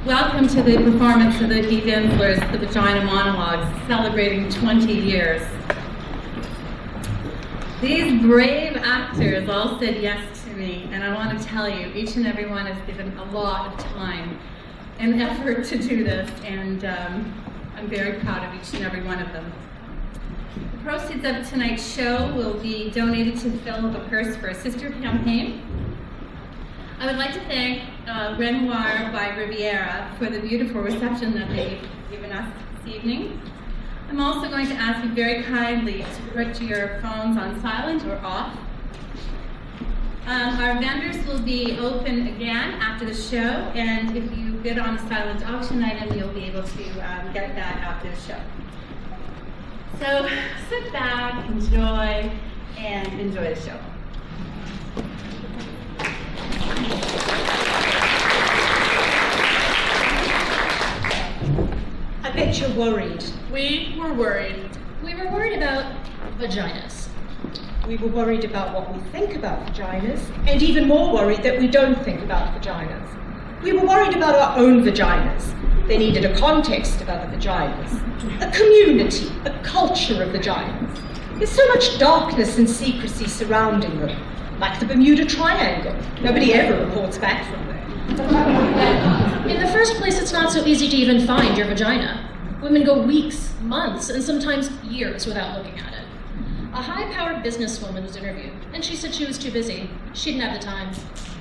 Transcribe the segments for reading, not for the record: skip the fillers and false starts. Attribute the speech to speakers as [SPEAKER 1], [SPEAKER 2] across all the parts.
[SPEAKER 1] Welcome to the performance of the Eve Ensler's The Vagina Monologue, celebrating 20 years. These brave actors all said yes to me, and I want to tell you, each and every one has given a lot of time and effort to do this, and I'm very proud of each and every one of them. The proceeds of tonight's show will be donated to fill the purse for a sister campaign. I would like to thank Renoir by Riviera for the beautiful reception that they've given us this evening. I'm also going to ask you very kindly to put your phones on silent or off. Our vendors will be open again after the show, and if you bid on a silent auction item, you'll be able to get that after the show. So sit back, enjoy the show.
[SPEAKER 2] I bet you're worried.
[SPEAKER 3] We were worried.
[SPEAKER 4] We were worried about vaginas.
[SPEAKER 2] We were worried about what we think about vaginas, and even more worried that we don't think about vaginas. We were worried about our own vaginas. They needed a context of other vaginas, a community, a culture of vaginas. There's so much darkness and secrecy surrounding them, like the Bermuda Triangle. Nobody ever reports back from there.
[SPEAKER 4] In the first place, it's not so easy to even find your vagina. Women go weeks, months, and sometimes years without looking at it. A high-powered businesswoman was interviewed, and she said she was too busy. She didn't have the time.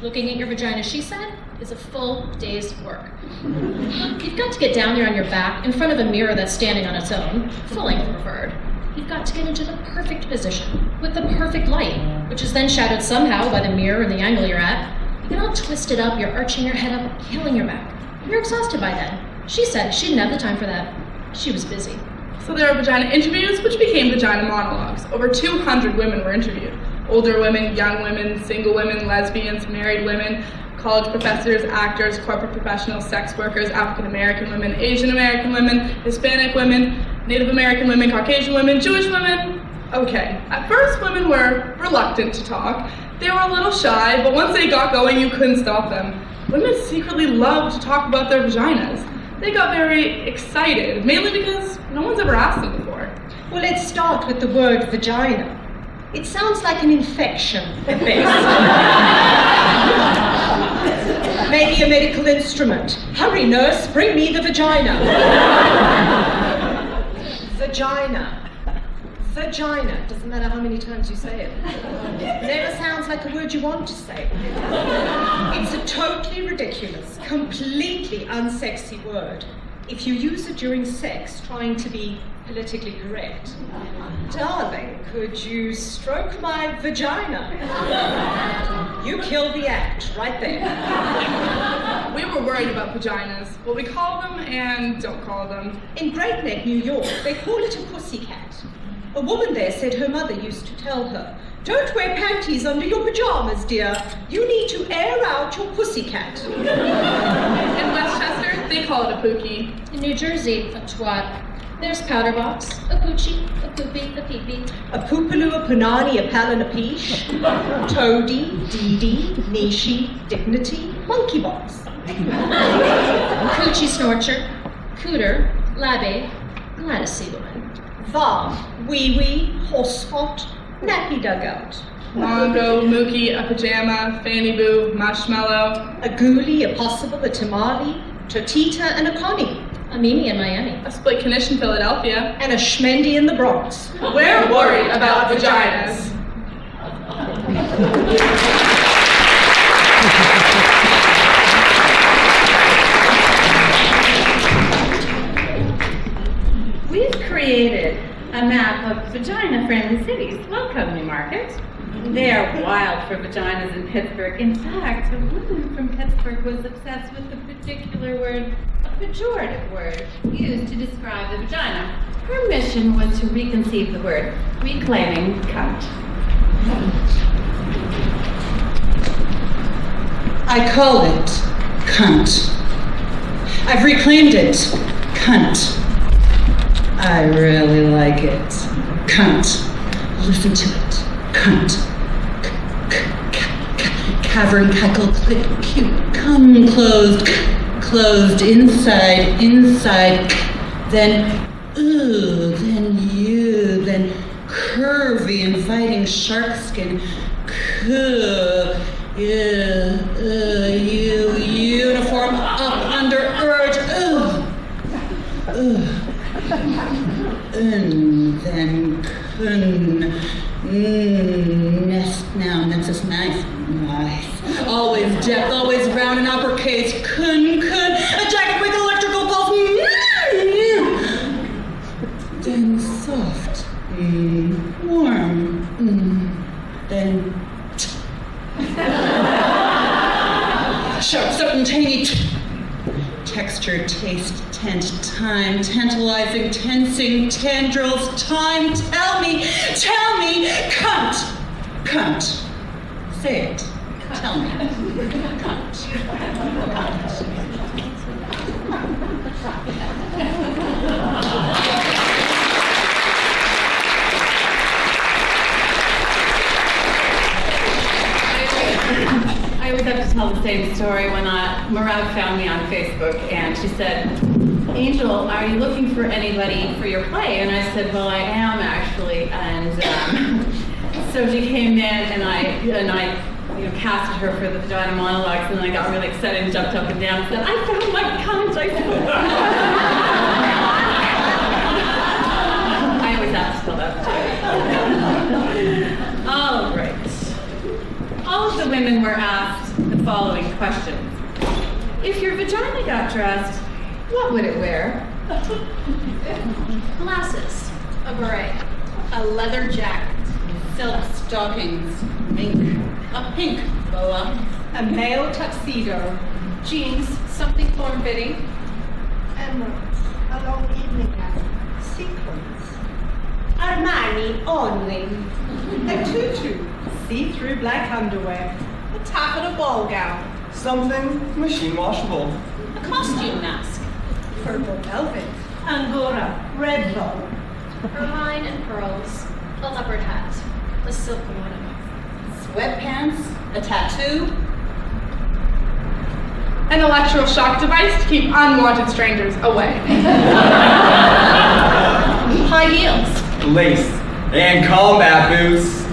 [SPEAKER 4] Looking at your vagina, she said, is a full day's work. You've got to get down there on your back in front of a mirror that's standing on its own, full-length preferred. You've got to get into the perfect position, with the perfect light, which is then shadowed somehow by the mirror and the angle you're at. You get all twisted up, you're arching your head up, killing your back. You're exhausted by then. She said she didn't have the time for that. She was busy.
[SPEAKER 3] So there were vagina interviews, which became Vagina Monologues. Over 200 women were interviewed. Older women, young women, single women, lesbians, married women, college professors, actors, corporate professionals, sex workers, African American women, Asian American women, Hispanic women, Native American women, Caucasian women, Jewish women. Okay, at first women were reluctant to talk. They were a little shy, but once they got going, you couldn't stop them. Women secretly loved to talk about their vaginas. They got very excited, mainly because no one's ever asked them before.
[SPEAKER 2] Well, let's start with the word vagina. It sounds like an infection at best. Maybe a medical instrument. Hurry, nurse, bring me the vagina. Vagina. Vagina. Doesn't matter how many times you say it. Never sounds like a word you want to say. It's a totally ridiculous, completely unsexy word. If you use it during sex, trying to be politically correct. Darling, could you stroke my vagina? You killed the act right there.
[SPEAKER 3] We were worried about vaginas, what we call them and don't call them.
[SPEAKER 2] In Great Neck, New York, they call it a pussycat. A woman there said her mother used to tell her, "Don't wear panties under your pajamas, dear. You need to air out your pussycat."
[SPEAKER 3] In Westchester, they call it a pookie.
[SPEAKER 4] In New Jersey, a twat. There's powder box, a poochie, a poopy, a peepee.
[SPEAKER 2] A poopaloo, a punani, a pal, and a peesh. Toady, deedy, nishi, dignity, monkey box.
[SPEAKER 4] Coochie snorcher, cooter, labbe, glad to see woman.
[SPEAKER 2] Va, wee-wee, horse spot, nappy dugout.
[SPEAKER 3] Mongo, mookie, a pajama, fanny boo, marshmallow.
[SPEAKER 2] A ghoulie, a possible, a tamale, tortita, and a connie.
[SPEAKER 4] A Mimi in Miami.
[SPEAKER 3] A split knish in Philadelphia.
[SPEAKER 2] And a schmendy in the Bronx.
[SPEAKER 3] We're worried about vaginas.
[SPEAKER 1] We've created a map of vagina-friendly cities. Welcome, Newmarket. They're wild for vaginas in Pittsburgh. In fact, a woman from Pittsburgh was obsessed with the particular word, a pejorative word, used to describe the vagina. Her mission was to reconceive the word, reclaiming cunt.
[SPEAKER 5] I call it cunt. I've reclaimed it, cunt. I really like it, cunt. Listen to it, cunt. Cavern, cackle, click, cute, come closed, closed inside, then ooh, then you, then curvy, inviting shark skin, you, uniform up under urge, then nest now, that's just nice. Always depth, always round and uppercase, a jacket with electrical pulse, then soft, warm, then sharp, serpentine, texture, taste, tent, time, tantalizing, tensing, tendrils, time, tell me, cunt, say it, tell me, cunt.
[SPEAKER 1] I always have to tell the same story when Marav found me on Facebook and she said, Angel, are you looking for anybody for your play? And I said, well, I am actually. And so she came in and I casted her for the Vagina Monologues, and I got really excited and jumped up and down and said, I found my cunt, I always have to tell that story. All right. All of the women were asked the following questions. If your vagina got dressed, what would it wear?
[SPEAKER 4] Glasses, a beret, a leather jacket,
[SPEAKER 5] Silk stockings, mink, a pink boa,
[SPEAKER 2] A male tuxedo.
[SPEAKER 4] jeans, something form-fitting,
[SPEAKER 6] Emeralds, a long evening gown, sequins, Armani only,
[SPEAKER 2] A tutu. See-through black underwear. A taffeta ball gown.
[SPEAKER 7] Something machine washable.
[SPEAKER 4] a costume mask,
[SPEAKER 2] Purple velvet.
[SPEAKER 6] Angora, red bow,
[SPEAKER 4] ermine and pearls, a leopard hat, a silk one,
[SPEAKER 5] sweatpants, a tattoo,
[SPEAKER 3] An electroshock device to keep unwanted strangers away.
[SPEAKER 4] high heels,
[SPEAKER 7] Lace and combat boots.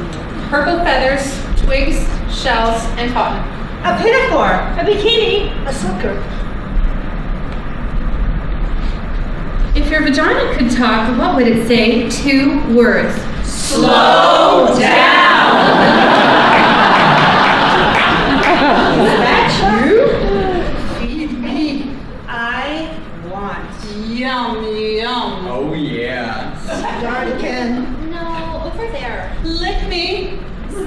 [SPEAKER 3] Purple feathers, twigs, shells, and cotton.
[SPEAKER 2] A pinafore.
[SPEAKER 6] a bikini, a sucker,
[SPEAKER 1] If your vagina could talk, what would it say? 2 words.
[SPEAKER 3] Slow down!
[SPEAKER 2] Is that you?
[SPEAKER 5] feed me,
[SPEAKER 2] I want.
[SPEAKER 5] yum, yum.
[SPEAKER 7] Oh yeah.
[SPEAKER 6] start again,
[SPEAKER 4] no, over there,
[SPEAKER 5] Lick me,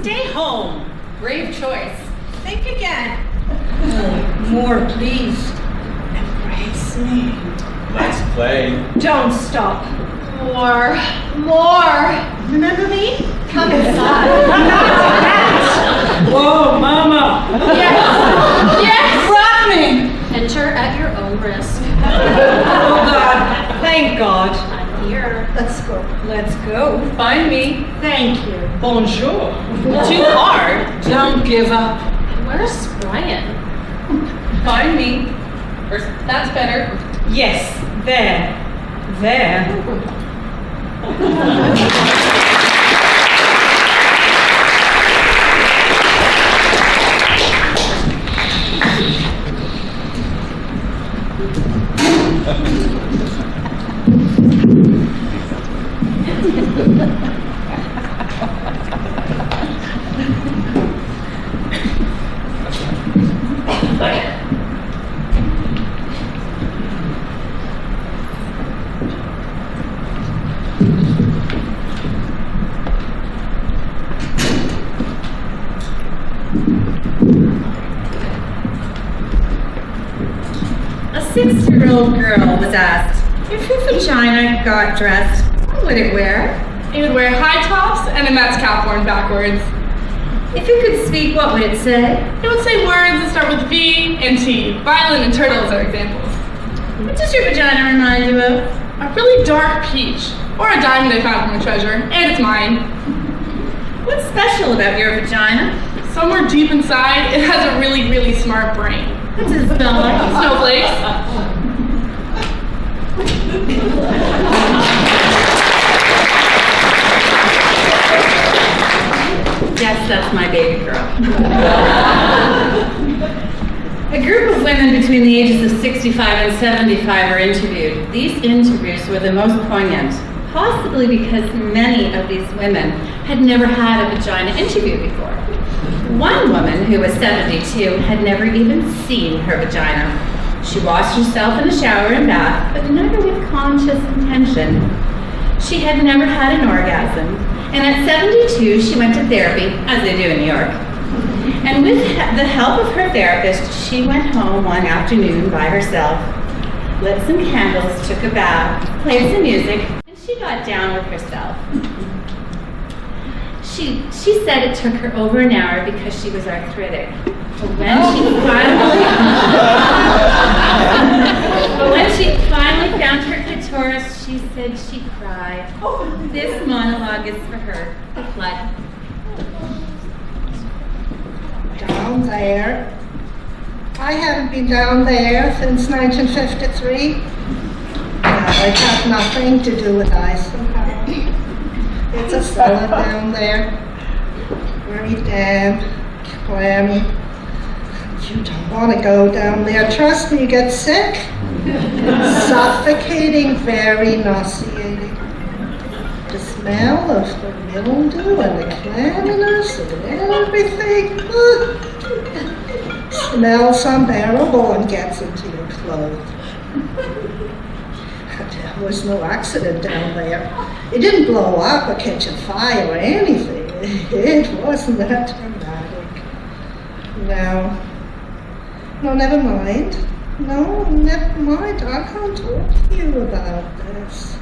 [SPEAKER 2] Stay home.
[SPEAKER 1] Brave choice.
[SPEAKER 2] Think again.
[SPEAKER 6] more please, embrace me,
[SPEAKER 7] Let's play.
[SPEAKER 2] Don't stop.
[SPEAKER 4] more,
[SPEAKER 6] remember me?
[SPEAKER 2] Come inside. Not that.
[SPEAKER 5] whoa, mama,
[SPEAKER 4] yes,
[SPEAKER 5] rock me,
[SPEAKER 4] enter at your own risk,
[SPEAKER 2] Oh God. Thank God.
[SPEAKER 4] I'm here,
[SPEAKER 6] Let's go,
[SPEAKER 2] Let's go.
[SPEAKER 1] Find me.
[SPEAKER 6] thank you,
[SPEAKER 2] Bonjour. Too hard.
[SPEAKER 5] don't give up.
[SPEAKER 4] where's Brian?
[SPEAKER 1] Find me. Or, that's better.
[SPEAKER 2] Yes. There.
[SPEAKER 1] A 6-year-old girl was asked, if your vagina got dressed, what would it wear?
[SPEAKER 3] It would wear high tops and a Mets cap worn backwards.
[SPEAKER 1] If you could speak, what would it say?
[SPEAKER 3] It would say words that start with V and T. Violin and turtles are examples.
[SPEAKER 1] What does your vagina remind you of?
[SPEAKER 3] A really dark peach, or a diamond I found from a treasure, and it's mine.
[SPEAKER 1] What's special about your vagina?
[SPEAKER 3] Somewhere deep inside, it has a really, really smart brain.
[SPEAKER 1] What does it smell like?
[SPEAKER 3] Snowflakes.
[SPEAKER 1] between the ages of 65 and 75 are interviewed. These interviews were the most poignant, possibly because many of these women had never had a vagina interview before. One woman, who was 72, had never even seen her vagina. She washed herself in the shower and bath, but never with conscious intention. She had never had an orgasm, and at 72, she went to therapy, as they do in New York. And with the help of her therapist, she went home one afternoon by herself, lit some candles, took a bath, played some music, and she got down with herself. She said it took her over an hour because she was arthritic. But when she finally found her clitoris, she said she cried. This monologue is for her, the flood.
[SPEAKER 6] Down there. I haven't been down there since 1953. It had nothing to do with ice. It's a cellar down there. Very damp, clammy. You don't want to go down there. Trust me, you get sick. Suffocating, very nauseating. The smell of the mildew and the clamminess and everything. Smells unbearable and gets into your clothes. There was no accident down there. It didn't blow up or catch a fire or anything. It wasn't that dramatic. No, never mind. No, never mind. I can't talk to you about this.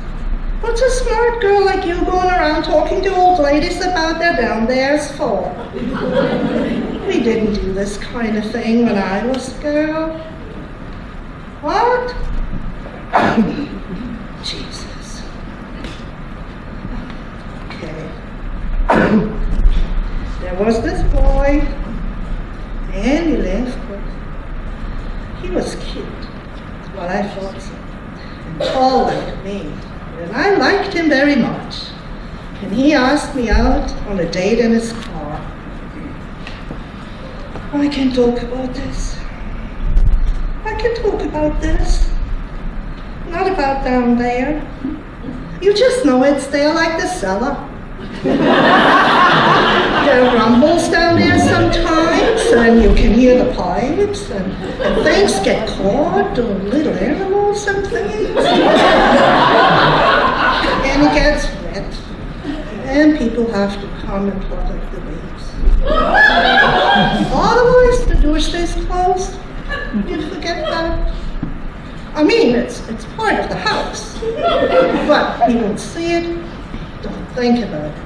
[SPEAKER 6] What's a smart girl like you going around talking to old ladies about their down there's for? We didn't do this kind of thing when I was a girl. What? Jesus. Okay. There was this boy, and he lived, but he was cute. Well, I thought so. And tall like me. And I liked him very much. And he asked me out on a date in his car. I can talk about this. I can talk about this. Not about down there. You just know it's there like the cellar. There are rumbles down there sometimes, and you can hear the pipes, and things get caught, or little animals and things. And it gets wet, and people have to come and plug up the leaks. Otherwise, the door stays closed. You'd forget that. I mean, it's part of the house, but you don't see it, don't think about it.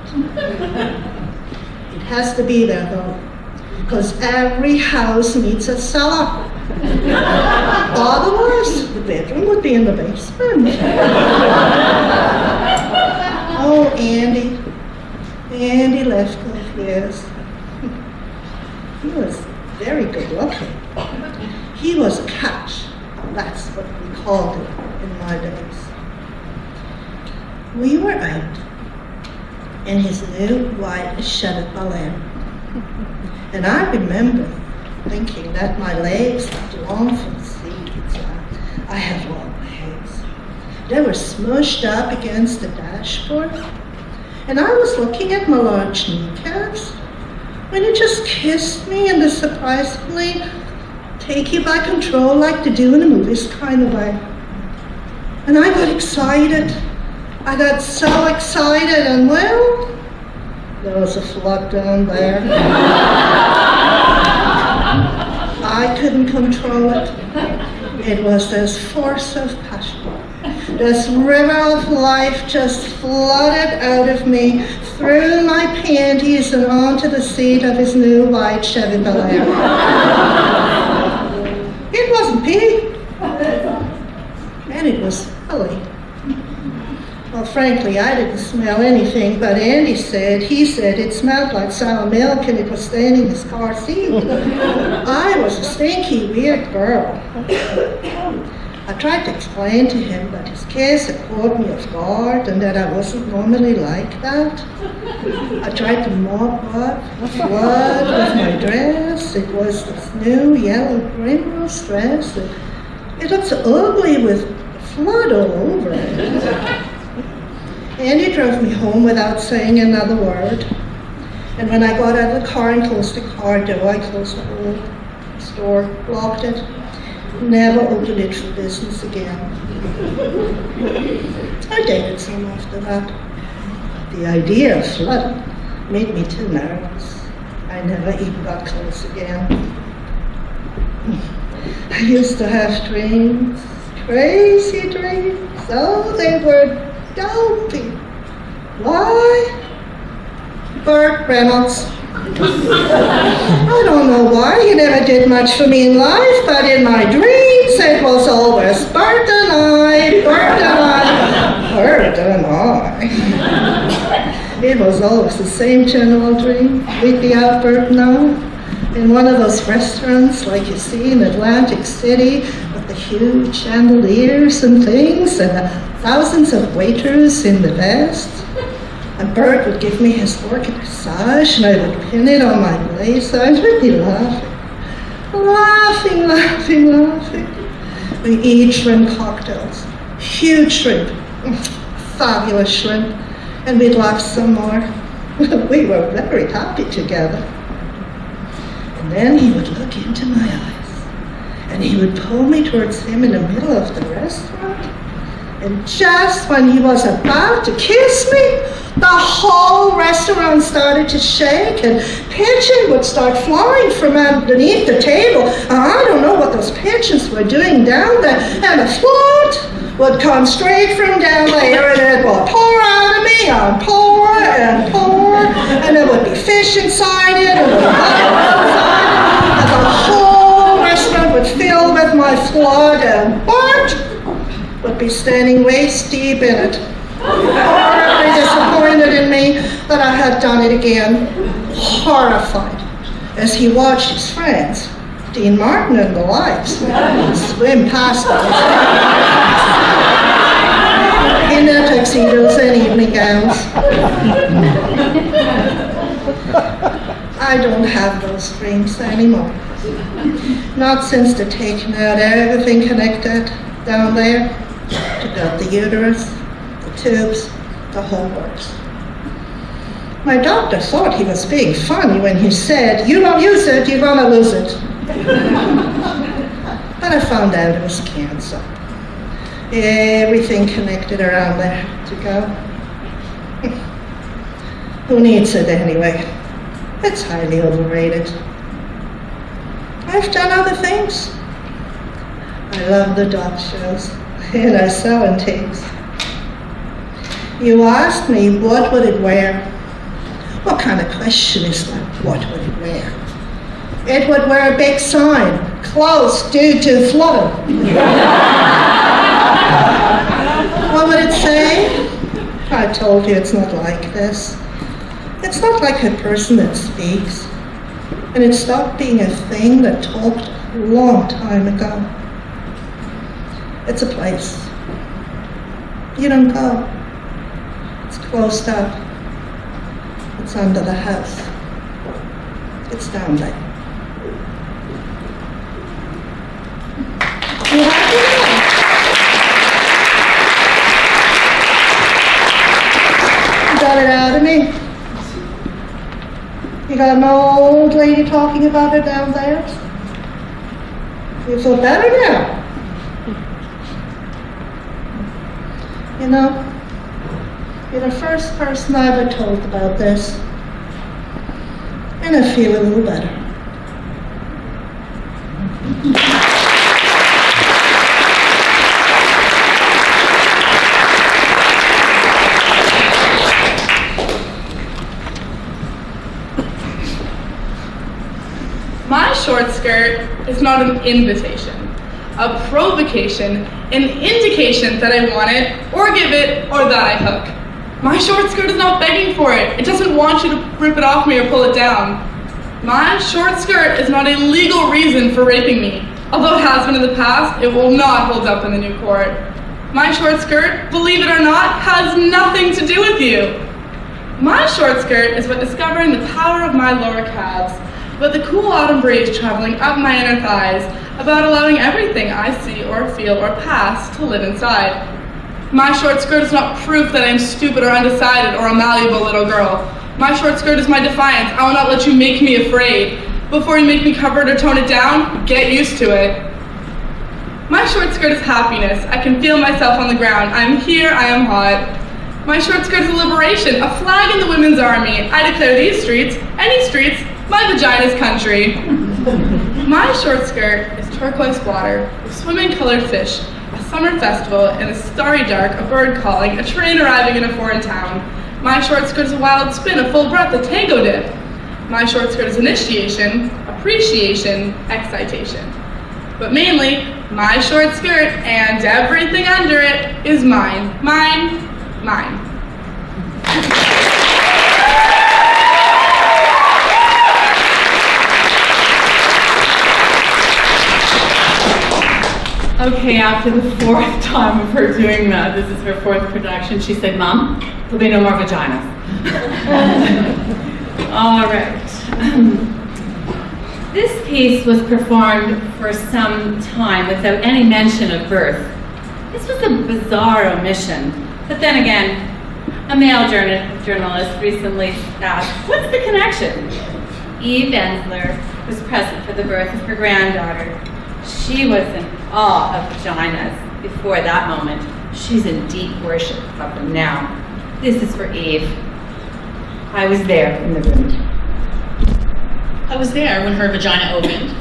[SPEAKER 6] It has to be there though, because every house needs a cellar. Otherwise, the bedroom would be in the basement. Oh, Andy left off years. He was very good looking. He was a catch. That's what we called it in my days. We were out in his new white Chevrolet, and I remember thinking that my legs were long for the seats. I have long legs. They were smushed up against the dashboard, and I was looking at my large kneecaps when he just kissed me in the surprisingly take you by control like they do in the movies kind of way. And I got excited. I got so excited, and well, there was a flood down there. I couldn't control it. It was this force of passion. This river of life just flooded out of me through my panties and onto the seat of his new white Chevrolet. It wasn't pee, and it was silly. Well, frankly, I didn't smell anything, but Andy said, he said it smelled like sour milk and it was staining his car seat. I was a stinky, weird girl. I tried to explain to him that his kiss had caught me off guard and that I wasn't normally like that. I tried to mop up the flood with my dress. It was this new yellow primrose dress. It looked so ugly with flood all over it. And he drove me home without saying another word. And when I got out of the car and closed the car door, I closed the whole store, locked it, never opened it for business again. I dated some after that. The idea of flood made me too nervous. I never even got close again. I used to have dreams, crazy dreams. Oh, they were dopey. Why? Burt Reynolds. I don't know why, he never did much for me in life, but in my dreams it was always Burt and I, Burt and I, Burt and I. It was always the same general dream. We'd be out, Burt and I, in one of those restaurants like you see in Atlantic City with the huge chandeliers and things and the thousands of waiters in the vest. And Bert would give me his orchid corsage and I would pin it on my blazer and we'd be laughing. Laughing, laughing, laughing. We eat shrimp cocktails. Huge shrimp. Fabulous shrimp. And we'd laugh some more. We were very happy together. And then he would look into my eyes and he would pull me towards him in the middle of the restaurant. And just when he was about to kiss me, the whole restaurant started to shake and pigeons would start flying from underneath the table. I don't know what those pigeons were doing down there. And the flood would come straight from down there and it would pour out of me and pour and pour. And there would be fish inside it and the whole restaurant would fill with my flood and Bart would be standing waist deep in it. Horribly disappointed in me that I had done it again, horrified, as he watched his friends, Dean Martin and the likes, swim past us in their tuxedos and evening gowns. I don't have those dreams anymore. Not since they're taking out everything connected down there. Took out the uterus, the tubes, the whole works. My doctor thought he was being funny when he said, "You don't use it, you're gonna lose it." But I found out it was cancer. Everything connected around there to go. Who needs it anyway? It's highly overrated. I've done other things. I love the dog shows and our sewing teams. You asked me, what would it wear? What kind of question is that? What would it wear? It would wear a big sign, close due to flood. What would it say? I told you it's not like this. It's not like a person that speaks. And it stopped being a thing that talked a long time ago. It's a place. You don't go. It's closed up. It's under the house. It's down there. You have to know. You got it out of me. You got an old lady talking about her down there. You feel better now. You know, you're the first person I ever told about this. And I feel a little better.
[SPEAKER 3] My short skirt is not an invitation, a provocation, an indication that I want it, or give it, or that I hook. My short skirt is not begging for it. It doesn't want you to rip it off me or pull it down. My short skirt is not a legal reason for raping me. Although it has been in the past, it will not hold up in the new court. My short skirt, believe it or not, has nothing to do with you. My short skirt is about discovering the power of my lower calves, about the cool autumn breeze traveling up my inner thighs, about allowing everything I see or feel or pass to live inside. My short skirt is not proof that I am stupid or undecided or a malleable little girl. My short skirt is my defiance. I will not let you make me afraid. Before you make me cover it or tone it down, get used to it. My short skirt is happiness. I can feel myself on the ground. I am here, I am hot. My short skirt is a liberation, a flag in the women's army. I declare these streets, any streets, my vagina's country. My short skirt is turquoise water, with swimming-colored fish, a summer festival, in the starry dark, a bird calling, a train arriving in a foreign town. My short skirt is a wild spin, a full breath, a tango dip. My short skirt is initiation, appreciation, excitation. But mainly, my short skirt and everything under it is mine, mine, mine.
[SPEAKER 1] Okay, after the fourth time of her doing that, this is her fourth production, she said, "Mom, there'll be no more vaginas." All right. This piece was performed for some time without any mention of birth. This was a bizarre omission. But then again, a male journalist recently asked, "What's the connection?" Eve Ensler was present for the birth of her granddaughter. She was in awe of vaginas before that moment. She's in deep worship of them now. This is for Eve. I was there in the room.
[SPEAKER 4] I was there when her vagina opened.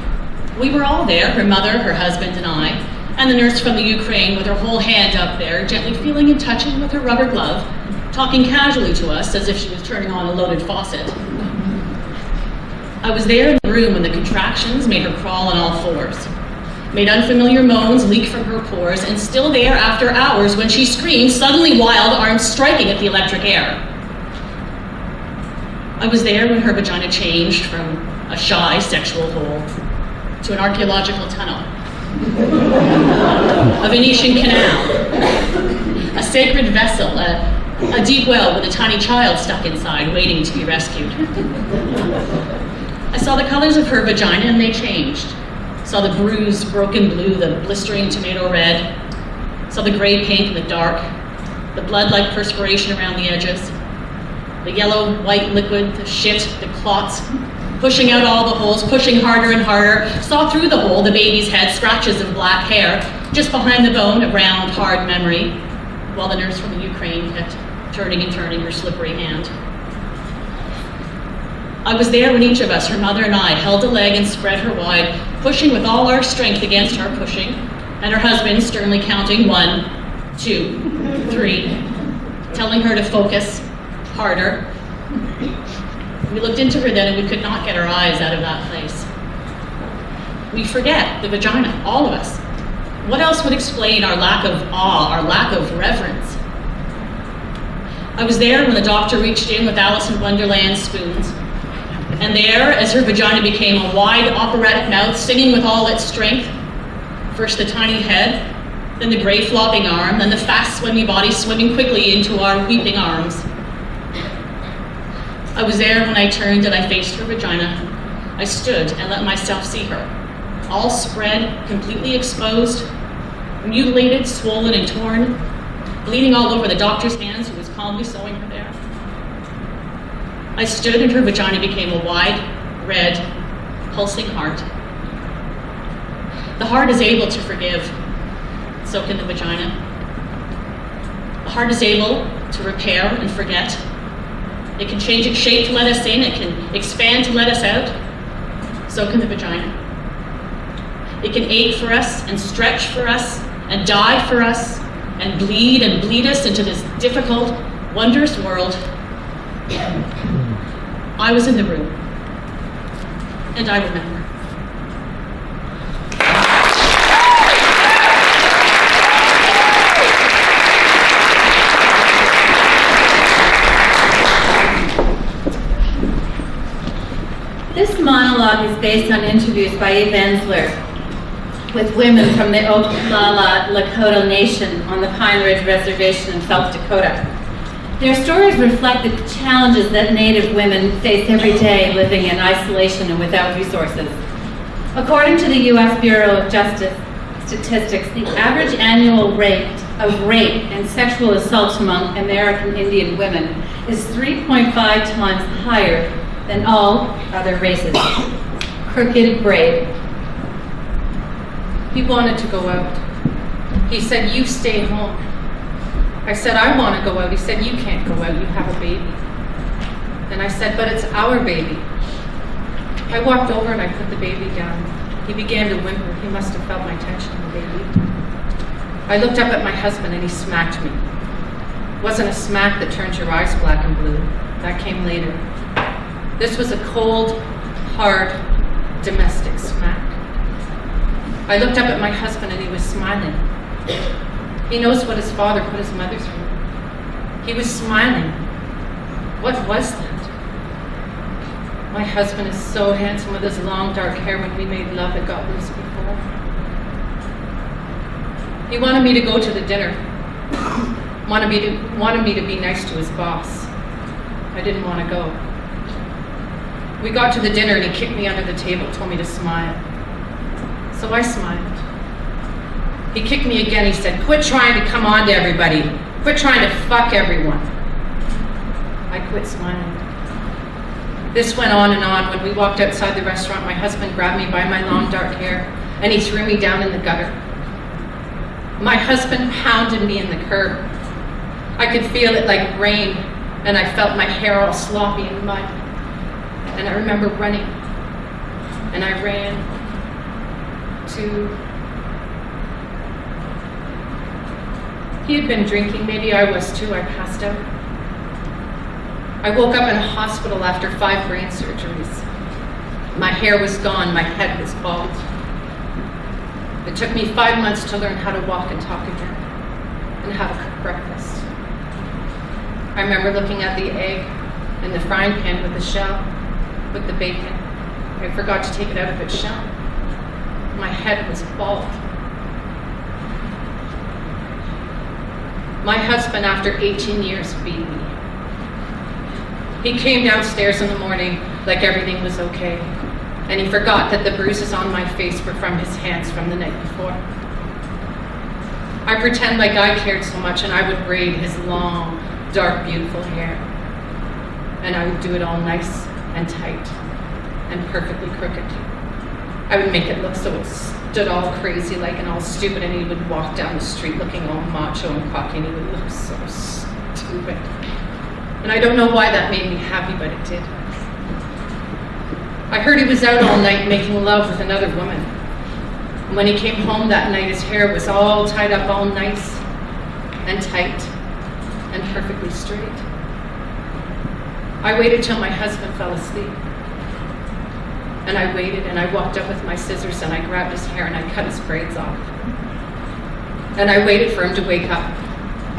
[SPEAKER 4] We were all there, her mother, her husband, and I, and the nurse from the Ukraine with her whole hand up there, gently feeling and touching with her rubber glove, talking casually to us as if she was turning on a loaded faucet. I was there in the room when the contractions made her crawl on all fours, made unfamiliar moans leak from her pores, and still there after hours when she screamed, suddenly wild, arms striking at the electric air. I was there when her vagina changed from a shy sexual hole to an archaeological tunnel, a Venetian canal, a sacred vessel, a deep well with a tiny child stuck inside waiting to be rescued. I saw the colors of her vagina and they changed. Saw the bruised, broken blue, the blistering tomato red, saw the gray pink and the dark, the blood-like perspiration around the edges, the yellow, white liquid, the shit, the clots, pushing out all the holes, pushing harder and harder, saw through the hole the baby's head, scratches of black hair, just behind the bone, a round, hard memory, while the nurse from the Ukraine kept turning and turning her slippery hand. I was there when each of us, her mother and I, held a leg and spread her wide, pushing with all our strength against her pushing, and her husband sternly counting 1, 2, 3, telling her to focus, harder. We looked into her then and we could not get our eyes out of that place. We forget the vagina, all of us. What else would explain our lack of awe, our lack of reverence? I was there when the doctor reached in with Alice in Wonderland's spoons. And there, as her vagina became a wide operatic mouth singing with all its strength, first the tiny head, then the gray flopping arm, then the fast swimmy body swimming quickly into our weeping arms. I was there when I turned and I faced her vagina. I stood and let myself see her, all spread, completely exposed, mutilated, swollen, and torn, bleeding all over the doctor's hands who was calmly sewing her there. I stood and her vagina became a wide, red, pulsing heart. The heart is able to forgive, so can the vagina. The heart is able to repair and forget. It can change its shape to let us in, it can expand to let us out, so can the vagina. It can ache for us and stretch for us and die for us and bleed us into this difficult, wondrous world. I was in the room, and I remember.
[SPEAKER 1] This monologue is based on interviews by Eve Ensler. with women from the Oglala Lakota Nation on the Pine Ridge Reservation in South Dakota. Their stories reflect the challenges that Native women face every day living in isolation and without resources. According to the U.S. Bureau of Justice statistics, the average annual rate of rape and sexual assault among American Indian women is 3.5 times higher than all other races. Crooked Brave. He wanted to go out. He said, "You stay home." I said, "I want to go out." He said, "You can't go out, you have a baby." And I said, "But it's our baby." I walked over and I put the baby down. He began to whimper. He must have felt my tension, the baby. I looked up at my husband and he smacked me. It wasn't a smack that turns your eyes black and blue. That came later. This was a cold, hard, domestic smack. I looked up at my husband and he was smiling. He knows what his father put his mother through. He was smiling. What was that? My husband is so handsome with his long dark hair. When we made love, it got loose before. He wanted me to go to the dinner. Wanted me to be nice to his boss. I didn't want to go. We got to the dinner and he kicked me under the table, told me to smile. So I smiled. He kicked me again. He said, "Quit trying to come on to everybody. Quit trying to fuck everyone." I quit smiling. This went on and on. When we walked outside the restaurant, my husband grabbed me by my long dark hair and he threw me down in the gutter. My husband pounded me in the curb. I could feel it like rain, and I felt my hair all sloppy and mud. And I remember running, and I ran to... He had been drinking, maybe I was too. I passed out. I woke up in a hospital after 5 brain surgeries. My hair was gone, my head was bald. It took me 5 months to learn how to walk and talk again, and how to cook breakfast. I remember looking at the egg in the frying pan with the shell, with the bacon. I forgot to take it out of its shell. My head was bald. My husband, after 18 years, beat me. He came downstairs in the morning like everything was okay, and he forgot that the bruises on my face were from his hands from the night before. I pretend like I cared so much, and I would braid his long, dark, beautiful hair. And I would do it all nice and tight and perfectly crooked. I would make it look so it stood all crazy like and all stupid, and he would walk down the street looking all macho and cocky, and he would look so stupid. And I don't know why that made me happy, but it did. I heard he was out all night making love with another woman. And when he came home that night, his hair was all tied up all nice and tight and perfectly straight. I waited till my husband fell asleep. And I waited, and I walked up with my scissors, and I grabbed his hair, and I cut his braids off. And I waited for him to wake up.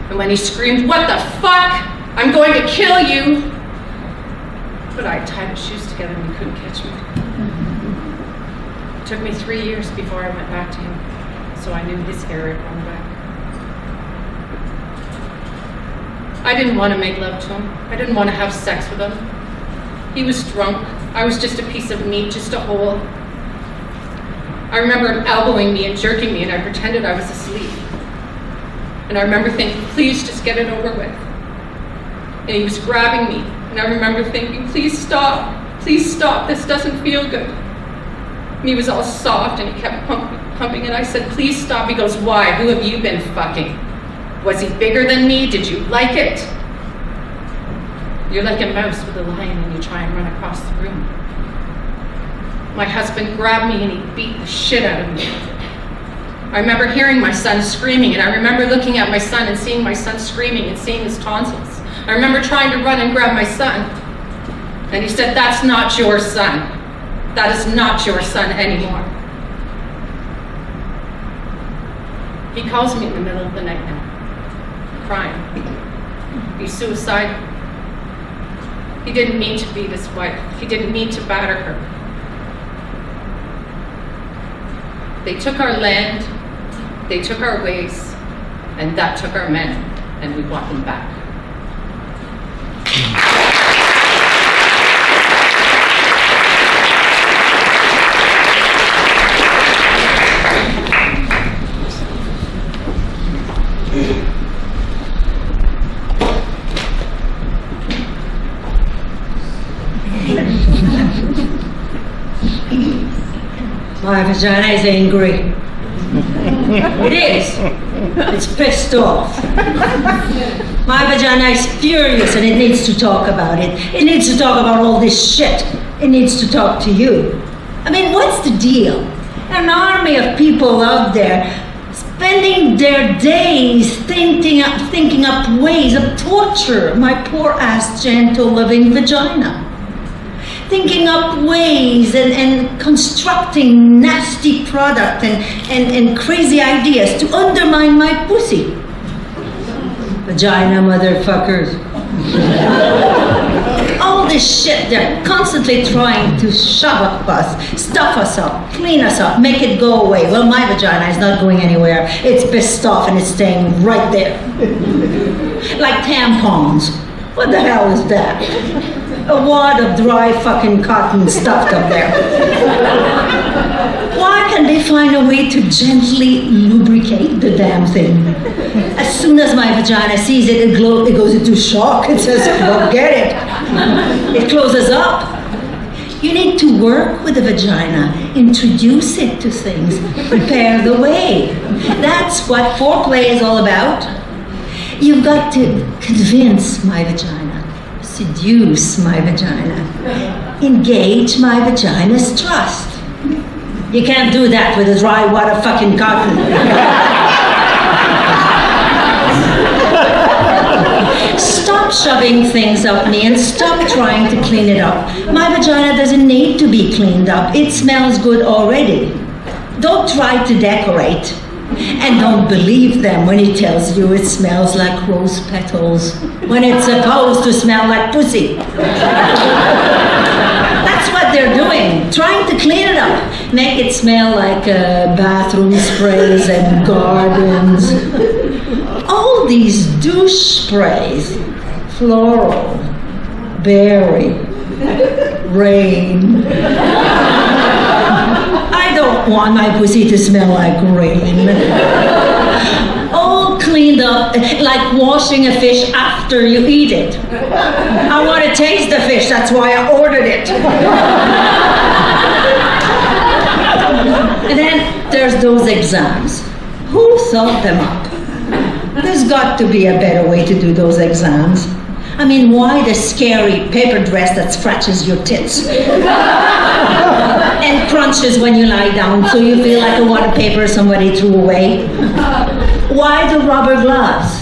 [SPEAKER 1] And when he screamed, "What the fuck? I'm going to kill you!" But I tied his shoes together and he couldn't catch me. It took me 3 years before I went back to him, so I knew his hair had grown back. I didn't want to make love to him. I didn't want to have sex with him. He was drunk. I was just a piece of meat, just a hole. I remember him elbowing me and jerking me, and I pretended I was asleep. And I remember thinking, please just get it over with. And he was grabbing me, and I remember thinking, please stop, this doesn't feel good. And he was all soft, and he kept pumping, and I said, please stop. He goes, why? Who have you been fucking? Was he bigger than me? Did you like it? You're like a mouse with a lion, and you try and run across the room. My husband grabbed me, and he beat the shit out of me. I remember hearing my son screaming, and I remember looking at my son and seeing my son screaming and seeing his tonsils. I remember trying to run and grab my son. And he said, that's not your son. That is not your son anymore. He calls me in the middle of the night now, crying. He's suicidal. He didn't mean to beat his wife. He didn't mean to batter her.
[SPEAKER 8] They took our land, they took our ways, and that took our men, and we brought them back.
[SPEAKER 9] My vagina is angry. It is. It's pissed off. My vagina is furious and it needs to talk about it. It needs to talk about all this shit. It needs to talk to you. I mean, what's the deal? An army of people out there spending their days thinking up ways of torture my poor ass gentle loving vagina. Thinking up ways and constructing nasty product and crazy ideas to undermine my pussy. Vagina motherfuckers. All this shit they're constantly trying to shove up us, stuff us up, clean us up, make it go away. Well, my vagina is not going anywhere. It's pissed off and it's staying right there. Like tampons. What the hell is that? A wad of dry fucking cotton stuffed up there. Why can't they find a way to gently lubricate the damn thing? As soon as my vagina sees it, it goes into shock. It says, forget it. It closes up. You need to work with the vagina, introduce it to things, prepare the way. That's what foreplay is all about. You've got to convince my vagina. Seduce my vagina. Engage my vagina's trust. You can't do that with a dry wad of fucking cotton. Stop shoving things up me and stop trying to clean it up. My vagina doesn't need to be cleaned up. It smells good already. Don't try to decorate. And don't believe them when he tells you it smells like rose petals, when it's supposed to smell like pussy. That's what they're doing, trying to clean it up, make it smell like bathroom sprays and gardens. All these douche sprays, floral, berry, rain. I don't want my pussy to smell like rain. All cleaned up, like washing a fish after you eat it. I want to taste the fish, that's why I ordered it. And then there's those exams. Who thought them up? There's got to be a better way to do those exams. I mean, why the scary paper dress that scratches your tits? And crunches when you lie down so you feel like a water paper somebody threw away? Why the rubber gloves?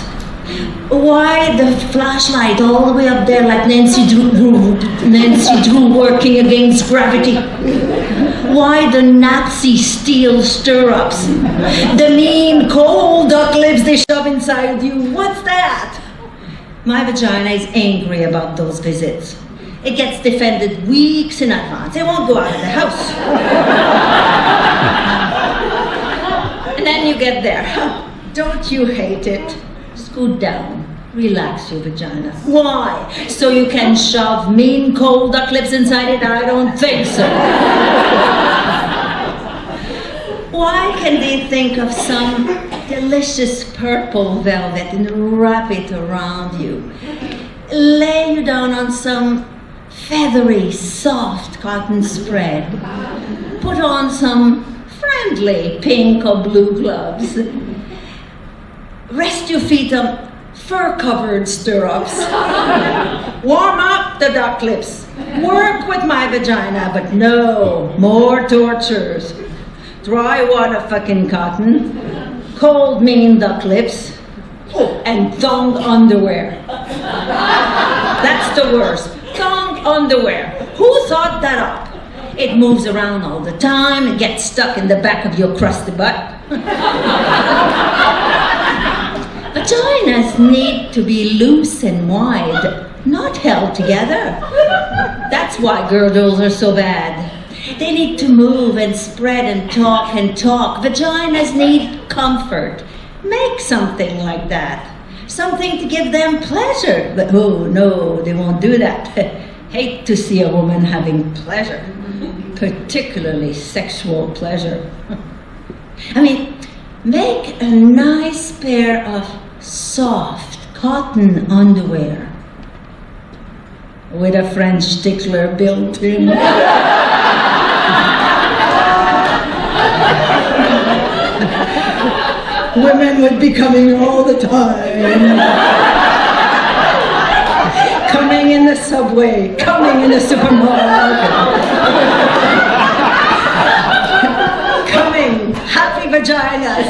[SPEAKER 9] Why the flashlight all the way up there like Nancy Drew working against gravity? Why the Nazi steel stirrups? The mean cold duck lips they shove inside you? What's that? My vagina is angry about those visits. It gets defended weeks in advance. It won't go out of the house. And then you get there. Don't you hate it? Scoot down. Relax your vagina. Why? So you can shove mean cold duck lips inside it? I don't think so. Why can they think of some delicious purple velvet and wrap it around you? Lay you down on some feathery, soft cotton spread. Put on some friendly pink or blue gloves. Rest your feet on fur-covered stirrups. Warm up the duck lips. Work with my vagina, but no more tortures. Dry wad of fucking cotton, cold mean duck lips, and thong underwear. That's the worst. Thong underwear. Who thought that up? It moves around all the time. It gets stuck in the back of your crusty butt. Vaginas need to be loose and wide, not held together. That's why girdles are so bad. They need to move and spread and talk and talk. Vaginas need comfort. Make something like that. Something to give them pleasure. But oh no, they won't do that. Hate to see a woman having pleasure, particularly sexual pleasure. I mean, make a nice pair of soft cotton underwear with a French tickler built in. Women would be coming all the time. Coming in the subway, coming in the supermarket. Coming, happy vaginas.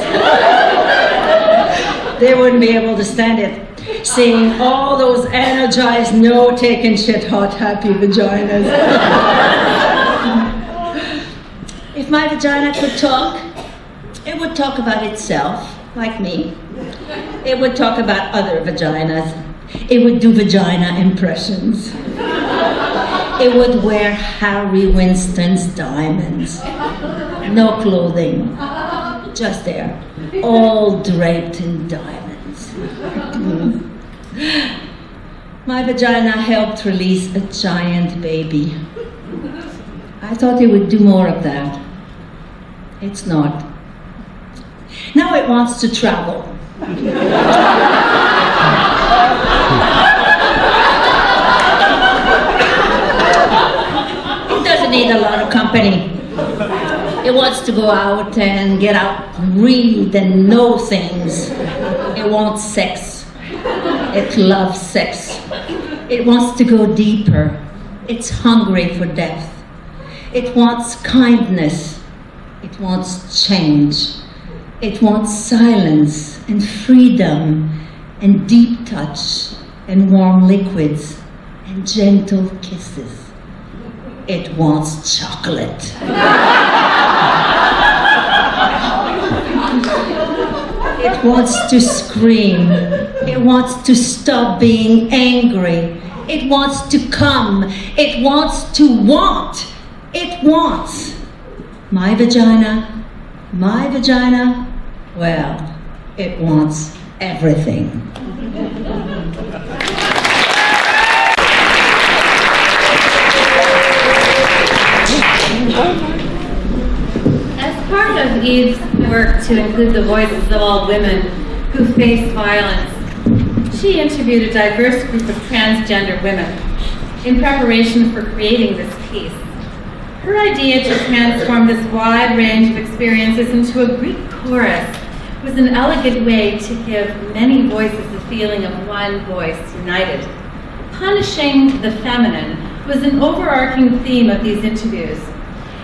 [SPEAKER 9] They wouldn't be able to stand it. Seeing all those energized, no taking shit hot, happy vaginas. If my vagina could talk, it would talk about itself, like me. It would talk about other vaginas. It would do vagina impressions. It would wear Harry Winston's diamonds. No clothing, just there, all draped in diamonds. My vagina helped release a giant baby. I thought it would do more of that. It's not. Now it wants to travel. It doesn't need a lot of company. It wants to go out and get out, read and know things. It wants sex. It loves sex. It wants to go deeper. It's hungry for depth. It wants kindness. It wants change. It wants silence and freedom and deep touch and warm liquids and gentle kisses. It wants chocolate. It wants to scream. It wants to stop being angry. It wants to come. It wants to want. It wants. My vagina, well, it wants everything.
[SPEAKER 1] As part of Eve's work to include the voices of all women who face violence, she interviewed a diverse group of transgender women in preparation for creating this piece. Her idea to transform this wide range of experiences into a Greek chorus was an elegant way to give many voices the feeling of one voice united. Punishing the feminine was an overarching theme of these interviews,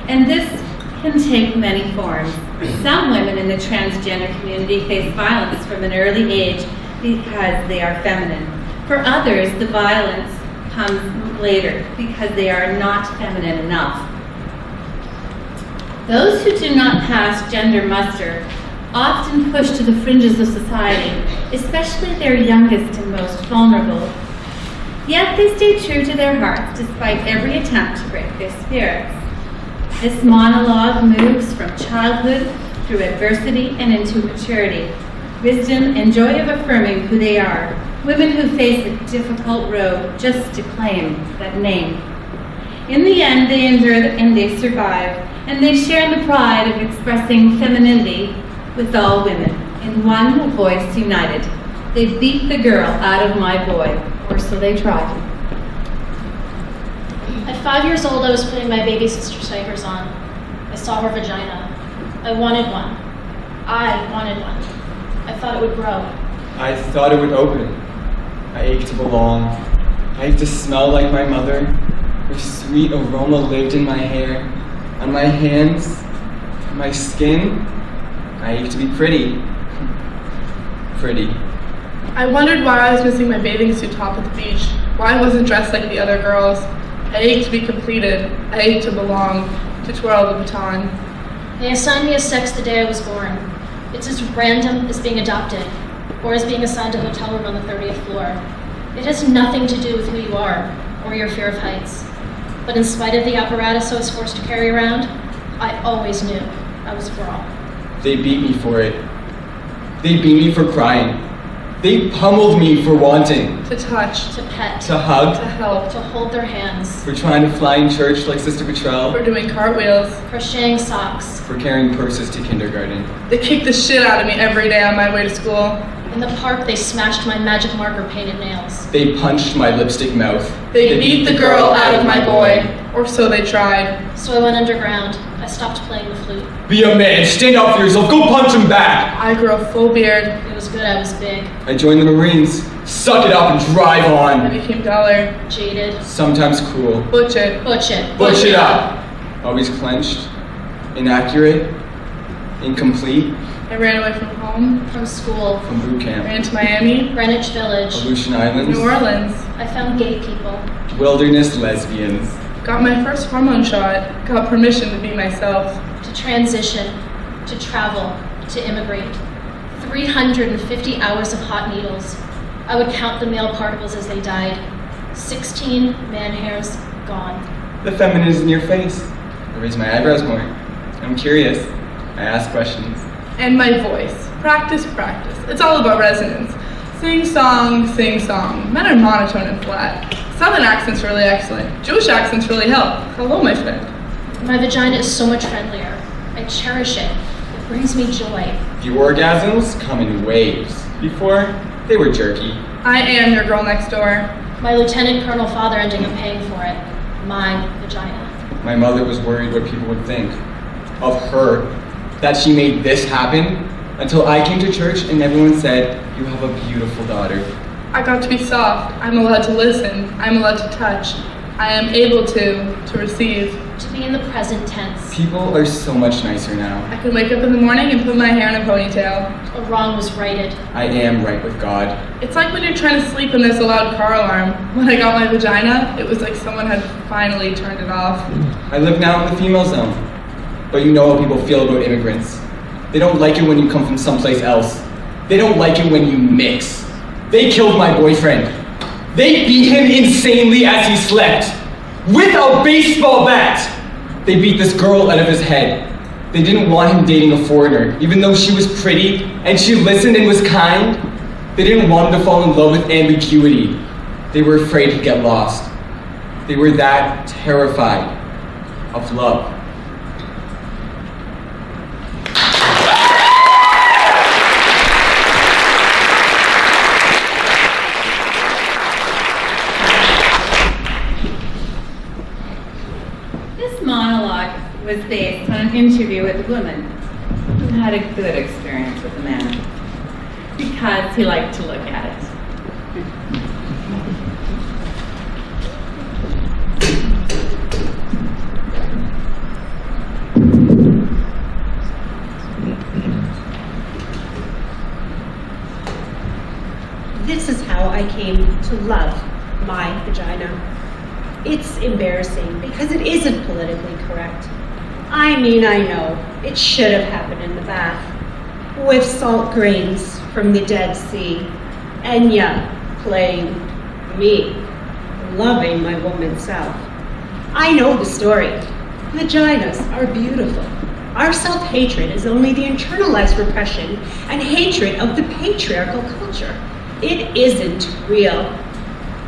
[SPEAKER 1] and this can take many forms. Some women in the transgender community face violence from an early age because they are feminine. For others, the violence comes later because they are not feminine enough. Those who do not pass gender muster often push to the fringes of society, especially their youngest and most vulnerable. Yet they stay true to their hearts despite every attempt to break their spirits. This monologue moves from childhood through adversity and into maturity, wisdom and joy of affirming who they are, women who face a difficult road just to claim that name. In the end, they endure and they survive, and they share in the pride of expressing femininity with all women, in one voice united. They beat the girl out of my boy, or so they try.
[SPEAKER 4] At 5 years old, I was putting my baby sister's diapers on. I saw her vagina. I wanted one. I wanted one. I thought it would grow.
[SPEAKER 7] I thought it would open. I ached to belong. I ached to smell like my mother. Her sweet aroma lived in my hair, on my hands, on my skin. I ached to be pretty. Pretty.
[SPEAKER 3] I wondered why I was missing my bathing suit top at the beach, why I wasn't dressed like the other girls. I ached to be completed. I ached to belong, to twirl the baton.
[SPEAKER 4] They assigned me a sex the day I was born. It's as random as being adopted, or as being assigned a hotel room on the 30th floor. It has nothing to do with who you are, or your fear of heights. But in spite of the apparatus I was forced to carry around, I always knew I was a girl.
[SPEAKER 7] They beat me for it. They beat me for crying. They pummeled me for wanting.
[SPEAKER 3] To touch.
[SPEAKER 4] To pet.
[SPEAKER 7] To hug.
[SPEAKER 3] To help.
[SPEAKER 4] To hold their hands.
[SPEAKER 7] For trying to fly in church like Sister Betrell.
[SPEAKER 3] For doing cartwheels.
[SPEAKER 4] Crocheting socks.
[SPEAKER 7] For carrying purses to kindergarten.
[SPEAKER 3] They kicked the shit out of me every day on my way to school.
[SPEAKER 4] In the park, they smashed my magic marker painted nails.
[SPEAKER 7] They punched my lipstick mouth.
[SPEAKER 3] They beat the girl out of my boy. Or so they tried.
[SPEAKER 4] So I went underground. I stopped playing the flute.
[SPEAKER 7] Be a man, stand up for yourself, go punch him back!
[SPEAKER 3] I grew a full beard.
[SPEAKER 4] It was good I was big.
[SPEAKER 7] I joined the Marines. Suck it up and drive
[SPEAKER 3] I
[SPEAKER 7] on.
[SPEAKER 3] became duller.
[SPEAKER 4] Jaded.
[SPEAKER 7] Sometimes cruel.
[SPEAKER 3] Butch it.
[SPEAKER 4] Butch it.
[SPEAKER 7] Butch it up. Always clenched. Inaccurate. Incomplete.
[SPEAKER 3] I ran away from home.
[SPEAKER 4] From school.
[SPEAKER 7] From boot camp.
[SPEAKER 3] Ran to Miami.
[SPEAKER 4] Greenwich Village.
[SPEAKER 7] Aleutian Islands.
[SPEAKER 3] New Orleans.
[SPEAKER 4] I found gay people.
[SPEAKER 7] Wilderness lesbians.
[SPEAKER 3] Got my first hormone shot. Got permission to be myself.
[SPEAKER 4] To transition. To travel. To immigrate. 350 hours of hot needles. I would count the male particles as they died. 16 man hairs gone.
[SPEAKER 7] The feminine is in your face. I raise my eyebrows more. I'm curious. I ask questions.
[SPEAKER 3] And my voice. Practice, practice. It's all about resonance. Sing song, sing song. Men are monotone and flat. Southern accents really excellent. Jewish accents really help. Hello, my friend.
[SPEAKER 4] My vagina is so much friendlier. I cherish it. It brings me joy.
[SPEAKER 7] The orgasms come in waves. Before, they were jerky.
[SPEAKER 3] I am your girl next door.
[SPEAKER 4] My lieutenant colonel father ending up paying for it. My vagina.
[SPEAKER 7] My mother was worried what people would think of her, that she made this happen, until I came to church and everyone said, "You have a beautiful daughter."
[SPEAKER 3] I got to be soft. I'm allowed to listen. I'm allowed to touch. I am able to receive.
[SPEAKER 4] To be in the present tense.
[SPEAKER 7] People are so much nicer now.
[SPEAKER 3] I can wake up in the morning and put my hair in a ponytail.
[SPEAKER 4] A wrong was righted.
[SPEAKER 7] I am right with God.
[SPEAKER 3] It's like when you're trying to sleep and there's a loud car alarm. When I got my vagina, it was like someone had finally turned it off.
[SPEAKER 7] I live now in the female zone. But you know how people feel about immigrants. They don't like it when you come from someplace else. They don't like it when you mix. They killed my boyfriend. They beat him insanely as he slept. With a baseball bat! They beat this girl out of his head. They didn't want him dating a foreigner, even though she was pretty and she listened and was kind. They didn't want him to fall in love with ambiguity. They were afraid he'd get lost. They were that terrified of love.
[SPEAKER 1] Was based on an interview with a woman who had a good experience with a man because he liked to look at it.
[SPEAKER 10] This is how I came to love my vagina. It's embarrassing because it isn't politically correct. I mean, I know, it should have happened in the bath, with salt grains from the Dead Sea, Enya playing me, loving my woman self. I know the story. Vaginas are beautiful. Our self-hatred is only the internalized repression and hatred of the patriarchal culture. It isn't real.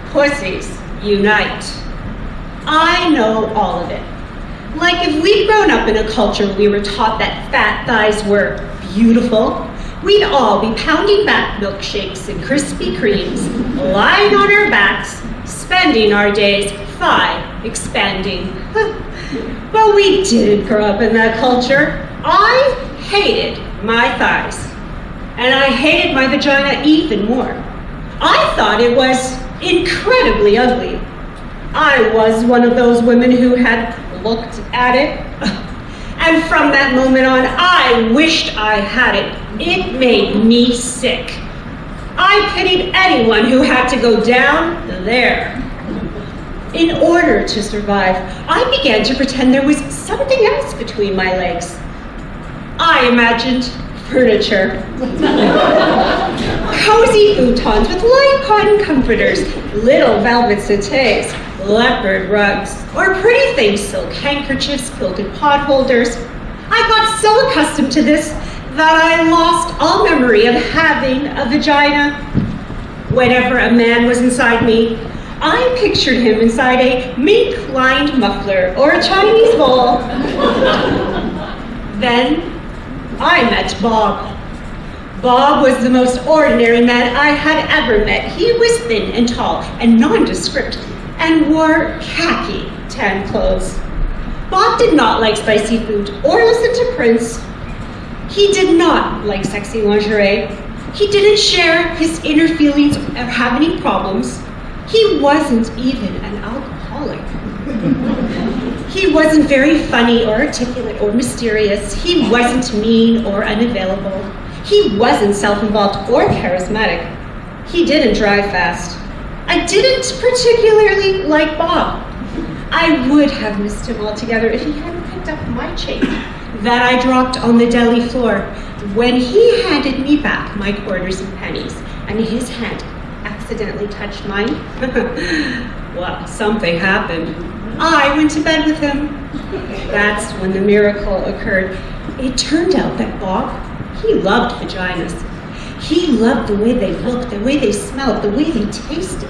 [SPEAKER 10] Pussies unite. I know all of it. Like if we'd grown up in a culture where we were taught that fat thighs were beautiful, we'd all be pounding back milkshakes and Krispy Kremes, lying on our backs, spending our days thigh expanding. But we didn't grow up in that culture. I hated my thighs, and I hated my vagina even more. I thought it was incredibly ugly. I was one of those women who had looked at it, and from that moment on, I wished I had it. It made me sick. I pitied anyone who had to go down there. In order to survive, I began to pretend there was something else between my legs. I imagined furniture. Cozy futons with light cotton comforters, little velvet settees, leopard rugs, or pretty things, silk handkerchiefs, quilted pot holders. I got so accustomed to this that I lost all memory of having a vagina. Whenever a man was inside me, I pictured him inside a mink-lined muffler or a Chinese bowl. Then I met Bob. Bob was the most ordinary man I had ever met. He was thin and tall and nondescript and wore khaki tan clothes. Bob did not like spicy food or listen to Prince. He did not like sexy lingerie. He didn't share his inner feelings or have any problems. He wasn't even an alcoholic. He wasn't very funny or articulate or mysterious. He wasn't mean or unavailable. He wasn't self-involved or charismatic. He didn't drive fast. I didn't particularly like Bob. I would have missed him altogether if he hadn't picked up my change that I dropped on the deli floor when he handed me back my quarters and pennies, and his hand accidentally touched mine. Well, something happened. I went to bed with him. That's when the miracle occurred. It turned out that Bob, he loved vaginas. He loved the way they looked, the way they smelled, the way they tasted.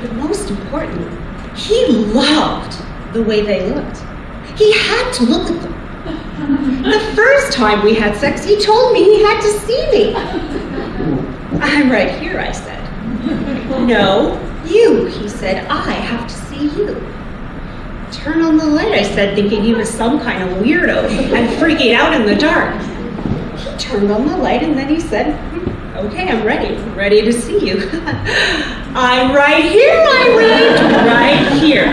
[SPEAKER 10] But most importantly, he loved the way they looked. He had to look at them. The first time we had sex, he told me he had to see me. I'm right here, I said. No, you, he said. I have to see you. Turn on the light, I said, thinking he was some kind of weirdo and freaking out in the dark. He turned on the light and then he said, okay, I'm ready to see you. I'm right here, I raved, right here.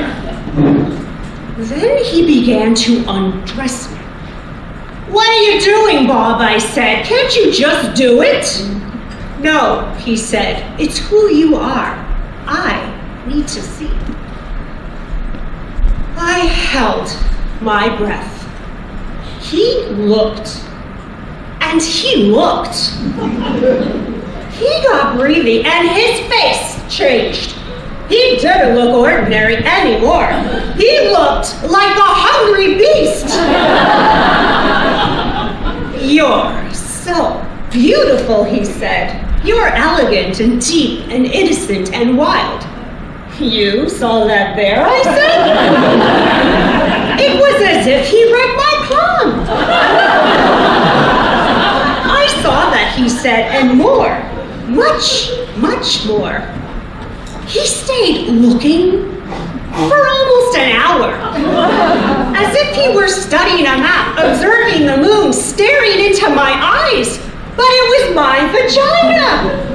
[SPEAKER 10] Then he began to undress me. What are you doing, Bob? I said. Can't you just do it? No, he said. It's who you are. I need to see. I held my breath. He looked. And he looked. He got breathy and his face changed. He didn't look ordinary anymore. He looked like a hungry beast. You're so beautiful, he said. You're elegant and deep and innocent and wild. You saw that there, I said. It was as if he read my palm. I saw that, he said, and more. Much, much more. He stayed looking for almost an hour, as if he were studying a map, observing the moon, staring into my eyes, but it was my vagina.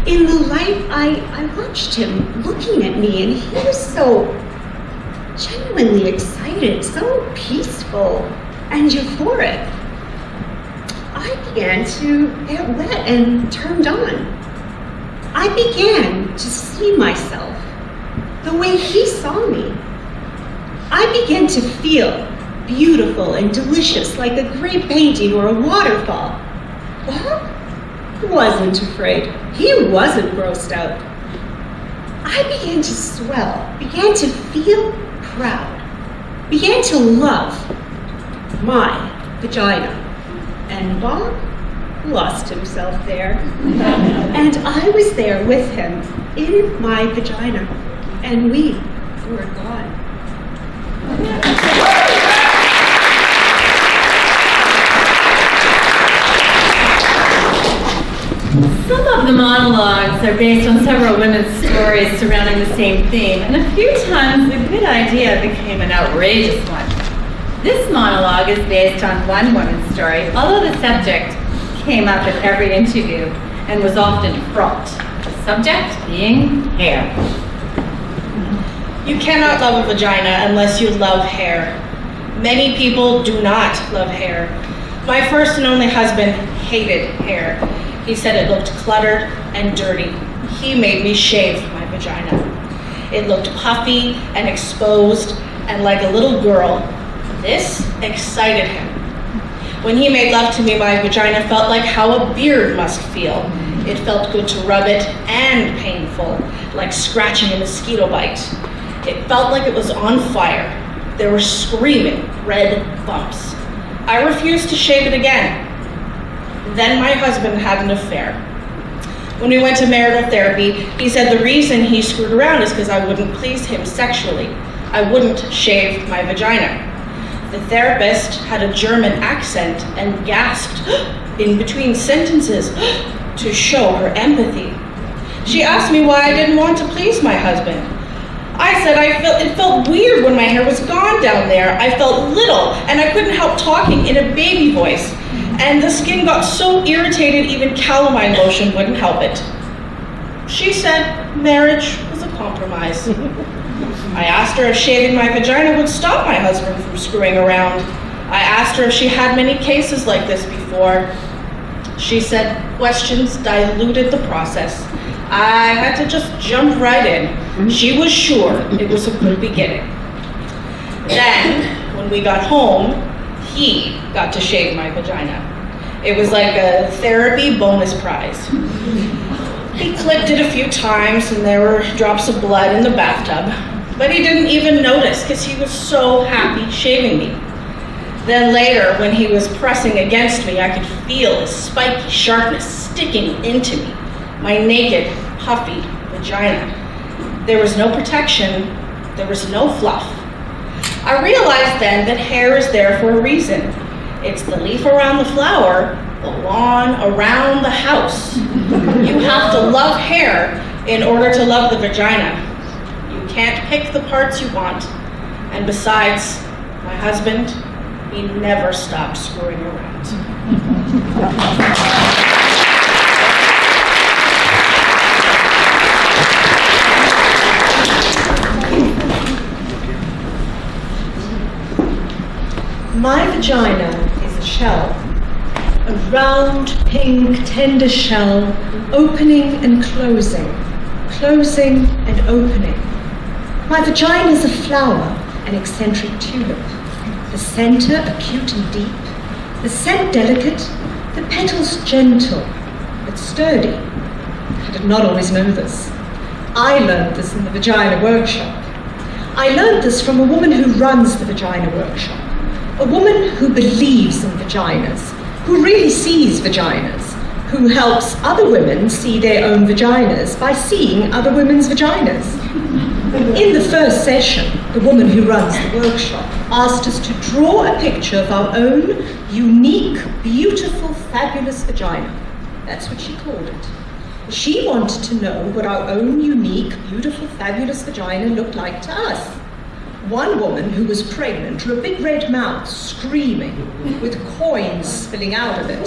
[SPEAKER 10] In the light, I watched him looking at me, and he was so genuinely excited, so peaceful and euphoric. I began to get wet and turned on. I began to see myself the way he saw me. I began to feel beautiful and delicious, like a great painting or a waterfall. Bob wasn't afraid. He wasn't grossed out. I began to swell, began to feel proud, began to love my vagina. And Bob lost himself there. And I was there with him in my vagina, and we were gone.
[SPEAKER 1] Some of the monologues are based on several women's stories surrounding the same theme, and a few times a good idea became an outrageous one. This monologue is based on one woman's story, although the subject came up in every interview and was often fraught. The subject being hair.
[SPEAKER 11] You cannot love a vagina unless you love hair. Many people do not love hair. My first and only husband hated hair. He said it looked cluttered and dirty. He made me shave my vagina. It looked puffy and exposed and like a little girl. This excited him. When he made love to me, my vagina felt like how a beard must feel. It felt good to rub it and painful, like scratching a mosquito bite. It felt like it was on fire. There were screaming red bumps. I refused to shave it again. Then my husband had an affair. When we went to marital therapy, he said the reason he screwed around is because I wouldn't please him sexually. I wouldn't shave my vagina. The therapist had a German accent and gasped in between sentences to show her empathy. She asked me why I didn't want to please my husband. I said it felt weird when my hair was gone down there. I felt little, and I couldn't help talking in a baby voice. And the skin got so irritated, even calamine lotion wouldn't help it. She said marriage was a compromise. I asked her if shaving my vagina would stop my husband from screwing around. I asked her if she had many cases like this before. She said questions diluted the process. I had to just jump right in. She was sure it was a good beginning. Then, when we got home, he got to shave my vagina. It was like a therapy bonus prize. He clicked it a few times and there were drops of blood in the bathtub, but he didn't even notice because he was so happy shaving me. Then later, when he was pressing against me, I could feel his spiky sharpness sticking into me, my naked, puffy vagina. There was no protection, there was no fluff. I realized then that hair is there for a reason. It's the leaf around the flower, the lawn around the house. You have to love hair in order to love the vagina. You can't pick the parts you want. And besides, my husband, he never stopped screwing around.
[SPEAKER 2] My vagina is a shell, a round, pink, tender shell, opening and closing and opening. My vagina is a flower, an eccentric tulip, the center acute and deep, the scent delicate, the petals gentle, but sturdy. I did not always know this. I learned this in the Vagina Workshop. I learned this from a woman who runs the Vagina Workshop. A woman who believes in vaginas, who really sees vaginas, who helps other women see their own vaginas by seeing other women's vaginas. In the first session, the woman who runs the workshop asked us to draw a picture of our own unique, beautiful, fabulous vagina. That's what she called it. She wanted to know what our own unique, beautiful, fabulous vagina looked like to us. One woman who was pregnant drew a big red mouth, screaming, with coins spilling out of it.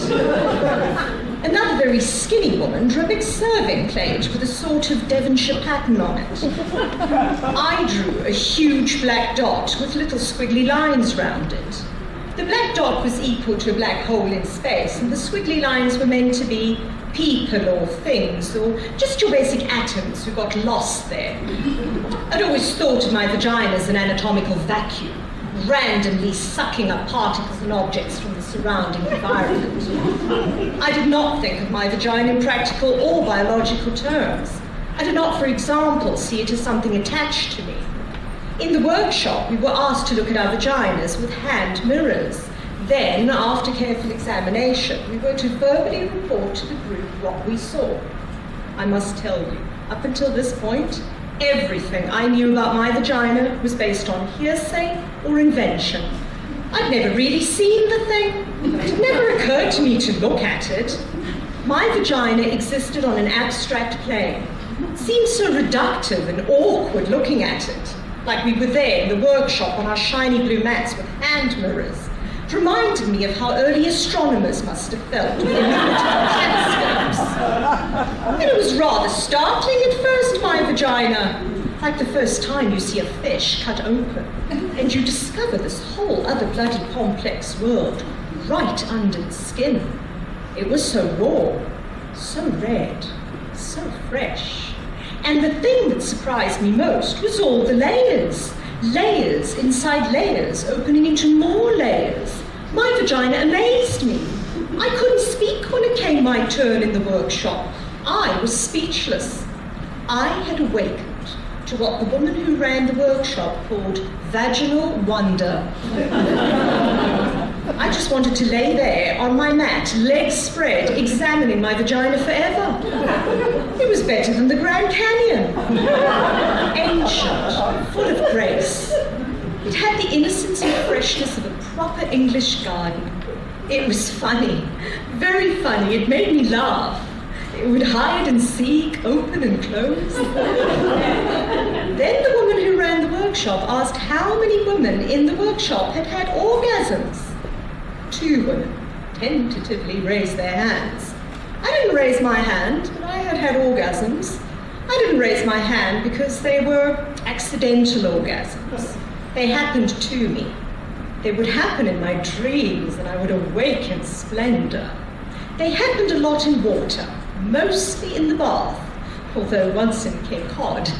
[SPEAKER 2] Another very skinny woman drew a big serving plate with a sort of Devonshire pattern on it. I drew a huge black dot with little squiggly lines round it. The black dot was equal to a black hole in space, and the squiggly lines were meant to be people or things, or just your basic atoms who got lost there. I'd always thought of my vagina as an anatomical vacuum, randomly sucking up particles and objects from the surrounding environment. I did not think of my vagina in practical or biological terms. I did not, for example, see it as something attached to me. In the workshop, we were asked to look at our vaginas with hand mirrors. Then, after careful examination, we were to verbally report to the group what we saw. I must tell you, up until this point, everything I knew about my vagina was based on hearsay or invention. I'd never really seen the thing. It never occurred to me to look at it. My vagina existed on an abstract plane. It seemed so reductive and awkward looking at it, like we were there in the workshop on our shiny blue mats with hand mirrors. It reminded me of how early astronomers must have felt when they looked at telescopes. And it was rather startling at first, my vagina. Like the first time you see a fish cut open, and you discover this whole other bloody complex world right under the skin. It was so raw, so red, so fresh. And the thing that surprised me most was all the layers. Layers inside layers, opening into more layers. My vagina amazed me. I couldn't speak when it came my turn in the workshop. I was speechless. I had awakened to what the woman who ran the workshop called vaginal wonder. I just wanted to lay there on my mat, legs spread, examining my vagina forever. It was better than the Grand Canyon. Ancient, full of grace. It had the innocence and freshness of a proper English garden. It was funny, very funny. It made me laugh. It would hide and seek, open and close. Then the woman who ran the workshop asked how many women in the workshop had had orgasms. 2 women tentatively raised their hands. I didn't raise my hand, but I had had orgasms. I didn't raise my hand because they were accidental orgasms. They happened to me. They would happen in my dreams, and I would awake in splendor. They happened a lot in water, mostly in the bath, although once in Cape Cod.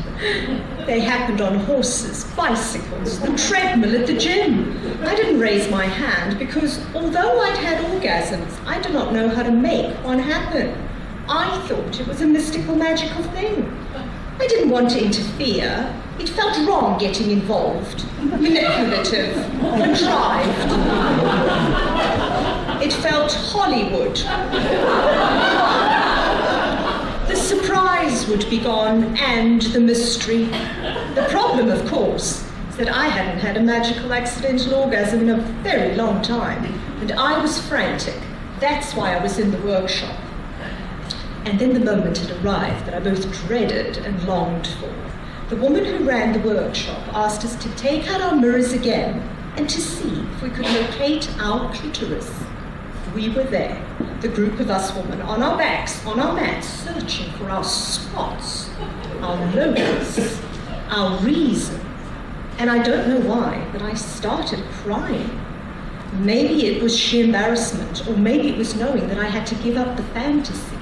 [SPEAKER 2] They happened on horses, bicycles, the treadmill at the gym. I didn't raise my hand because although I'd had orgasms, I did not know how to make one happen. I thought it was a mystical, magical thing. I didn't want to interfere. It felt wrong getting involved, manipulative, contrived. It felt Hollywood. The surprise would be gone, and the mystery. The problem, of course, is that I hadn't had a magical accidental orgasm in a very long time, and I was frantic. That's why I was in the workshop. And then the moment had arrived that I both dreaded and longed for. The woman who ran the workshop asked us to take out our mirrors again and to see if we could locate our clitoris. We were there, the group of us women, on our backs, on our mats, searching for our spots, our locus, our reason. And I don't know why, but I started crying. Maybe it was sheer embarrassment, or maybe it was knowing that I had to give up the fantasy,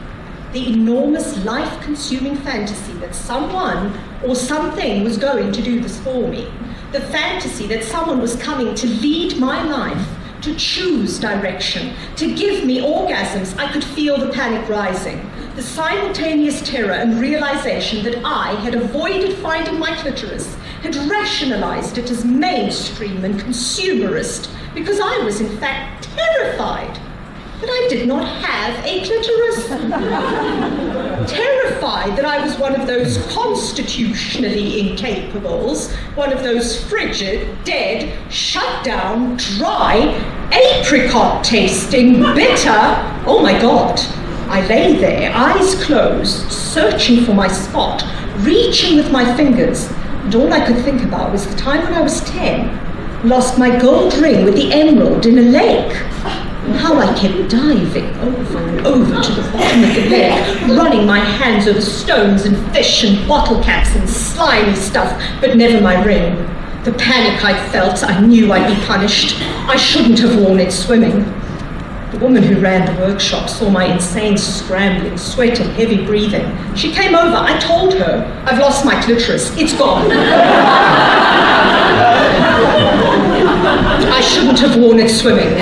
[SPEAKER 2] the enormous life-consuming fantasy that someone or something was going to do this for me, the fantasy that someone was coming to lead my life, to choose direction, to give me orgasms. I could feel the panic rising, the simultaneous terror and realization that I had avoided finding my clitoris, had rationalized it as mainstream and consumerist, because I was in fact terrified that I did not have a clitoris. Terrified that I was one of those constitutionally incapables, one of those frigid, dead, shut down, dry, apricot-tasting, bitter. Oh my God. I lay there, eyes closed, searching for my spot, reaching with my fingers, and all I could think about was the time when I was 10, lost my gold ring with the emerald in a lake. How I kept diving over and over to the bottom of the lake, running my hands over stones and fish and bottle caps and slimy stuff, but never my ring. The panic I felt, I knew I'd be punished. I shouldn't have worn it swimming. The woman who ran the workshop saw my insane scrambling, sweat and heavy breathing. She came over. I told her, I've lost my clitoris. It's gone. I shouldn't have worn it swimming.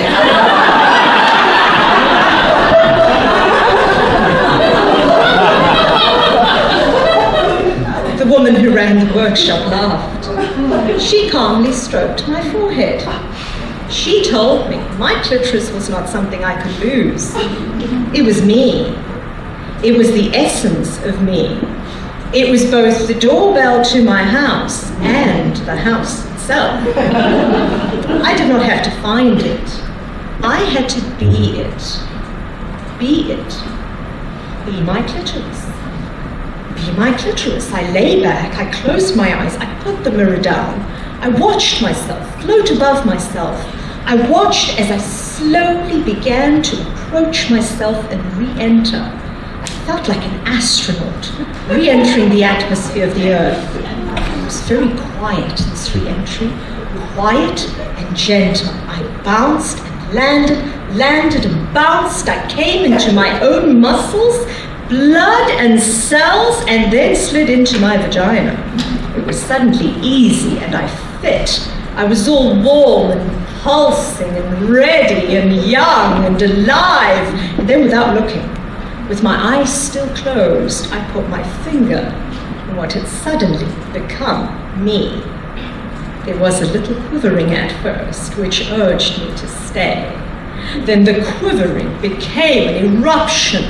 [SPEAKER 2] The woman who ran the workshop laughed. She calmly stroked my forehead. She told me my clitoris was not something I could lose. It was me. It was the essence of me. It was both the doorbell to my house and the house itself. I did not have to find it. I had to be it. Be it. Be my clitoris. Be my clitoris. I lay back, I closed my eyes, I put the mirror down. I watched myself float above myself. I watched as I slowly began to approach myself and re-enter. I felt like an astronaut re-entering the atmosphere of the Earth. It was very quiet, this re-entry. Quiet and gentle. I bounced and landed and bounced. I came into my own muscles, blood and cells, and then slid into my vagina. It was suddenly easy and I fit. I was all warm and pulsing and ready and young and alive. And then without looking, with my eyes still closed, I put my finger what had suddenly become me. There was a little quivering at first, which urged me to stay. Then the quivering became an eruption,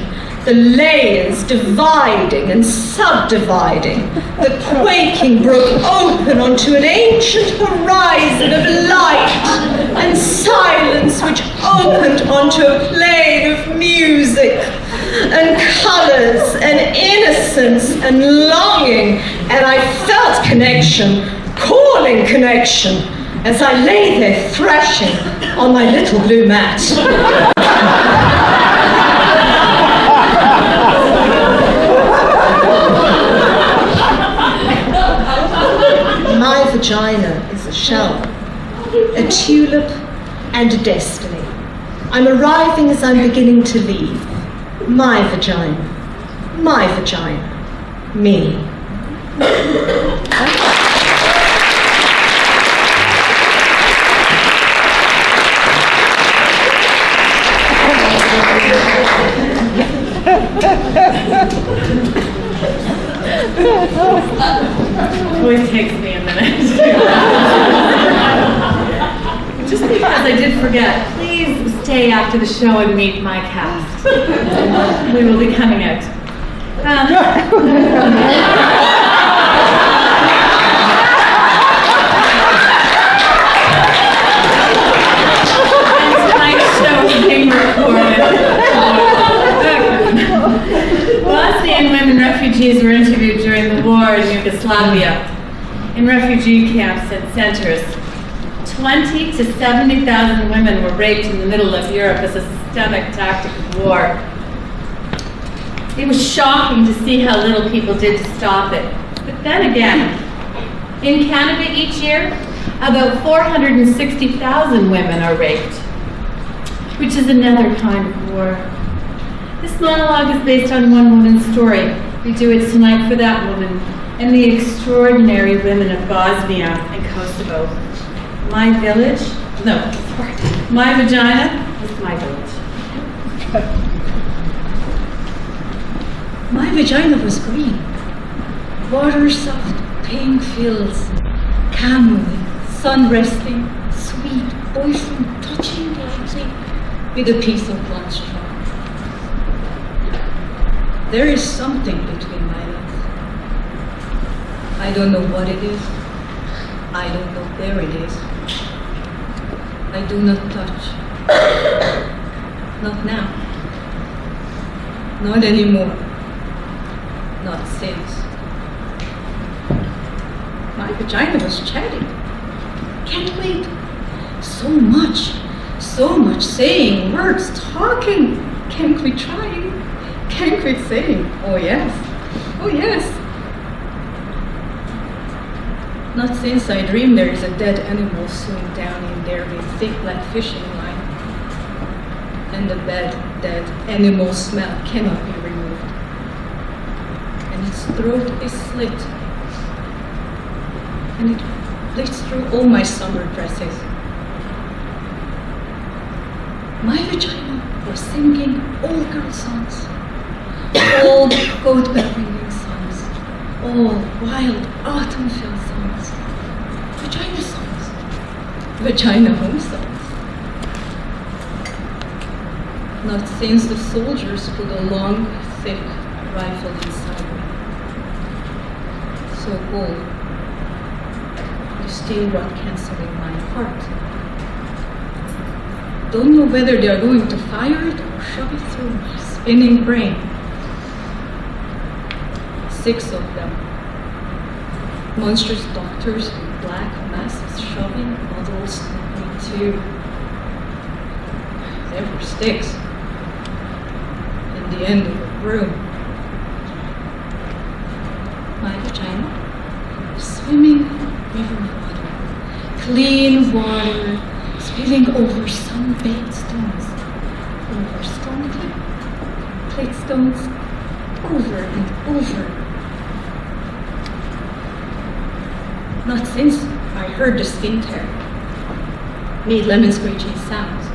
[SPEAKER 2] the layers dividing and subdividing. The quaking broke open onto an ancient horizon of light and silence, which opened onto a plane of music and colors and innocence and longing. And I felt connection, calling connection, as I lay there thrashing on my little blue mat. My vagina is a shell, a tulip and a destiny. I'm arriving as I'm beginning to leave. My vagina, me.
[SPEAKER 1] Always takes me a minute. Just because I did forget, please stay after the show and meet my cast. We will be coming out. Tonight's show is being recorded. Bosnian women refugees were interviewed during the war in Yugoslavia. In refugee camps and centers, 20 to 70,000 women were raped in the middle of Europe as a systemic tactic of war. It was shocking to see how little people did to stop it. But then again, in Canada each year, about 460,000 women are raped, which is another kind of war. This monologue is based on one woman's story. We do it tonight for that woman and the extraordinary women of Bosnia and Kosovo. My village? No, sorry. My vagina is my village.
[SPEAKER 9] My vagina was green. Water-soft, pink fields, camel, sun resting, sweet boyfriend touching lightly with a piece of blood straw. There is something between my legs. I don't know what it is. I don't know where it is. I do not touch. Not now. Not anymore. Not since. My vagina was chatting. Can't wait. So much saying, words, talking. Can't quit trying. Can't quit saying, oh yes. Oh yes. Not since I dreamed there is a dead animal swimming down in there with thick black fishing line. And the dead animal smell cannot be removed. And its throat is slit. And it bleeds through all my summer dresses. My vagina was singing all girl songs, all goat-bell ringing songs, all wild autumn field songs, vagina home songs. Not since the soldiers put a long, thick rifle inside me. So cold, the steel rod canceling my heart. Don't know whether they are going to fire it or shove it through my spinning brain. 6 of them. Monstrous doctors with black masks shoving models me too. They were sticks. In the end of the room. My vagina, swimming river water, clean water, spilling over sun-baked stones, over stone plate stones, over and over. Not since I heard the skin tear, made lemon screeching sounds.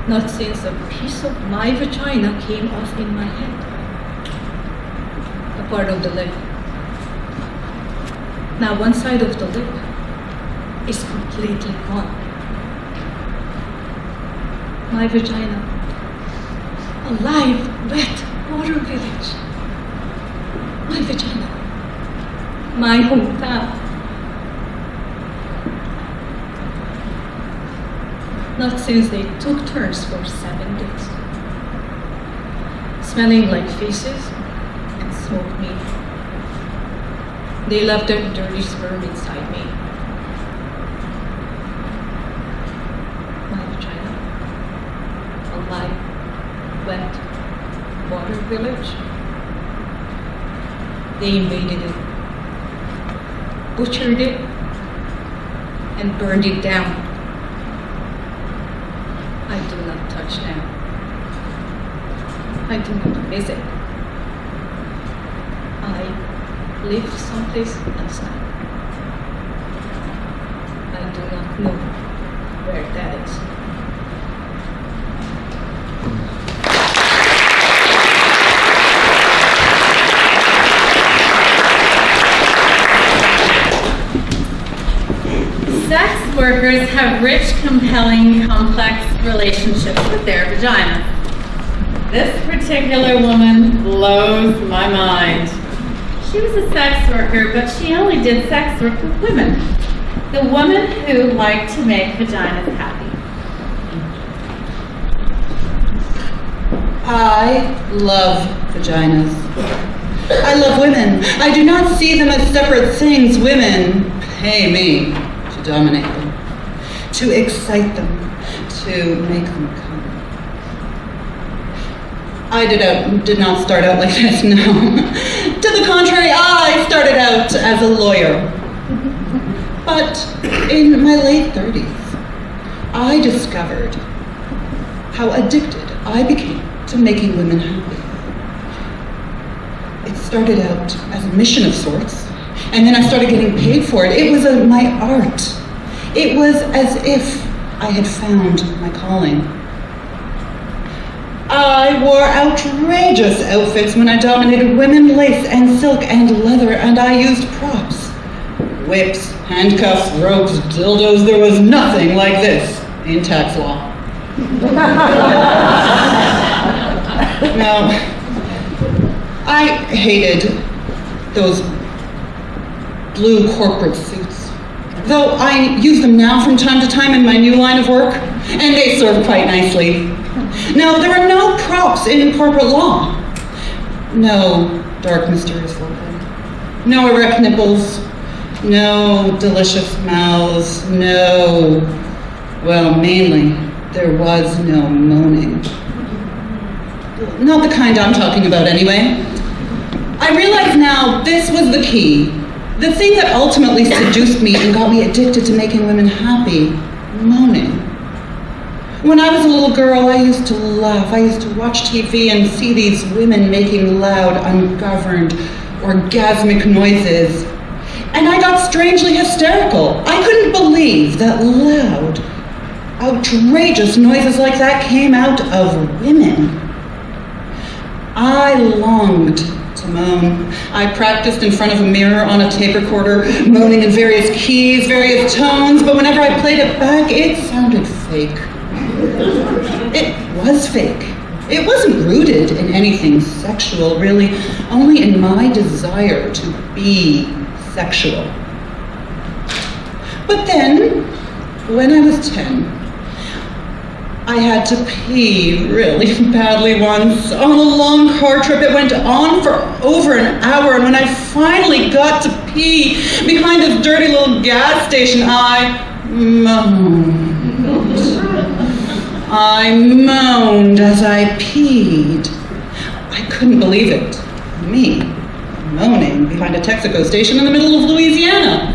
[SPEAKER 9] Not since a piece of my vagina came off in my head. The
[SPEAKER 12] part of the lip. Now one side of the lip is completely gone. My vagina, a live, wet water village. My vagina, my hometown. Not since they took turns for 7 days. Smelling like feces and smoked meat. They left their dirty sperm inside me. My vagina, a live, wet water village. They invaded it, butchered it, and burned it down. I do not touch now. I do not visit. I live someplace else now. I do not know where that is.
[SPEAKER 1] Sex workers have rich, compelling, complex relationships with their vaginas. This particular woman blows my mind. She was a sex worker, but she only did sex work with women. The woman who liked to make vaginas happy.
[SPEAKER 5] I love vaginas. I love women. I do not see them as separate things. Women pay me to dominate them, to excite them, to make them come. I did not start out like this, no. To the contrary, I started out as a lawyer. But in my late 30s, I discovered how addicted I became to making women happy. It started out as a mission of sorts, and then I started getting paid for it. It was my art. It was as if I had found my calling. I wore outrageous outfits when I dominated women, lace and silk and leather, and I used props. Whips, handcuffs, ropes, dildos, there was nothing like this in tax law. Now, I hated those blue corporate suits, though I use them now from time to time in my new line of work, and they serve quite nicely. Now, there are no props in corporate law. No dark, mysterious forehead. No erect nipples. No delicious mouths. No, well, mainly, there was no moaning. Not the kind I'm talking about, anyway. I realize now this was the key. The thing that ultimately seduced me and got me addicted to making women happy. Moaning. When I was a little girl, I used to laugh. I used to watch TV and see these women making loud, ungoverned, orgasmic noises. And I got strangely hysterical. I couldn't believe that loud, outrageous noises like that came out of women. I longed to moan. I practiced in front of a mirror on a tape recorder, moaning in various keys, various tones, but whenever I played it back, it sounded fake. It was fake. It wasn't rooted in anything sexual, really, only in my desire to be sexual. But then, when I was 10, I had to pee really badly once. On a long car trip, it went on for over an hour, and when I finally got to pee behind this dirty little gas station, I moaned. I moaned as I peed. I couldn't believe it. Me, moaning behind a Texaco station in the middle of Louisiana.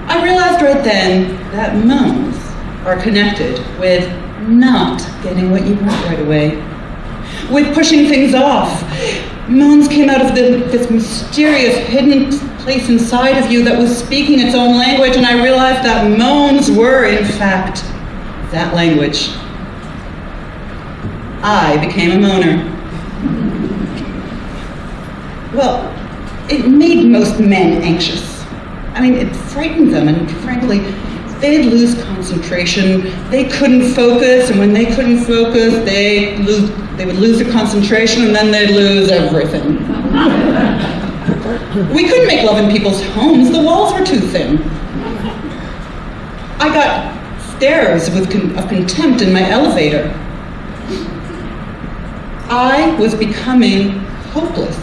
[SPEAKER 5] I realized right then that moans are connected with not getting what you want right away, with pushing things off. Moans came out of this mysterious hidden place inside of you that was speaking its own language, and I realized that moans were, in fact, that language. I became a moaner. Well, it made most men anxious. I mean, it frightened them, and frankly, they'd lose concentration. They couldn't focus, and when they couldn't focus, they would lose the concentration, and then they'd lose everything. We couldn't make love in people's homes. The walls were too thin. I got stares of contempt in my elevator. I was becoming hopeless.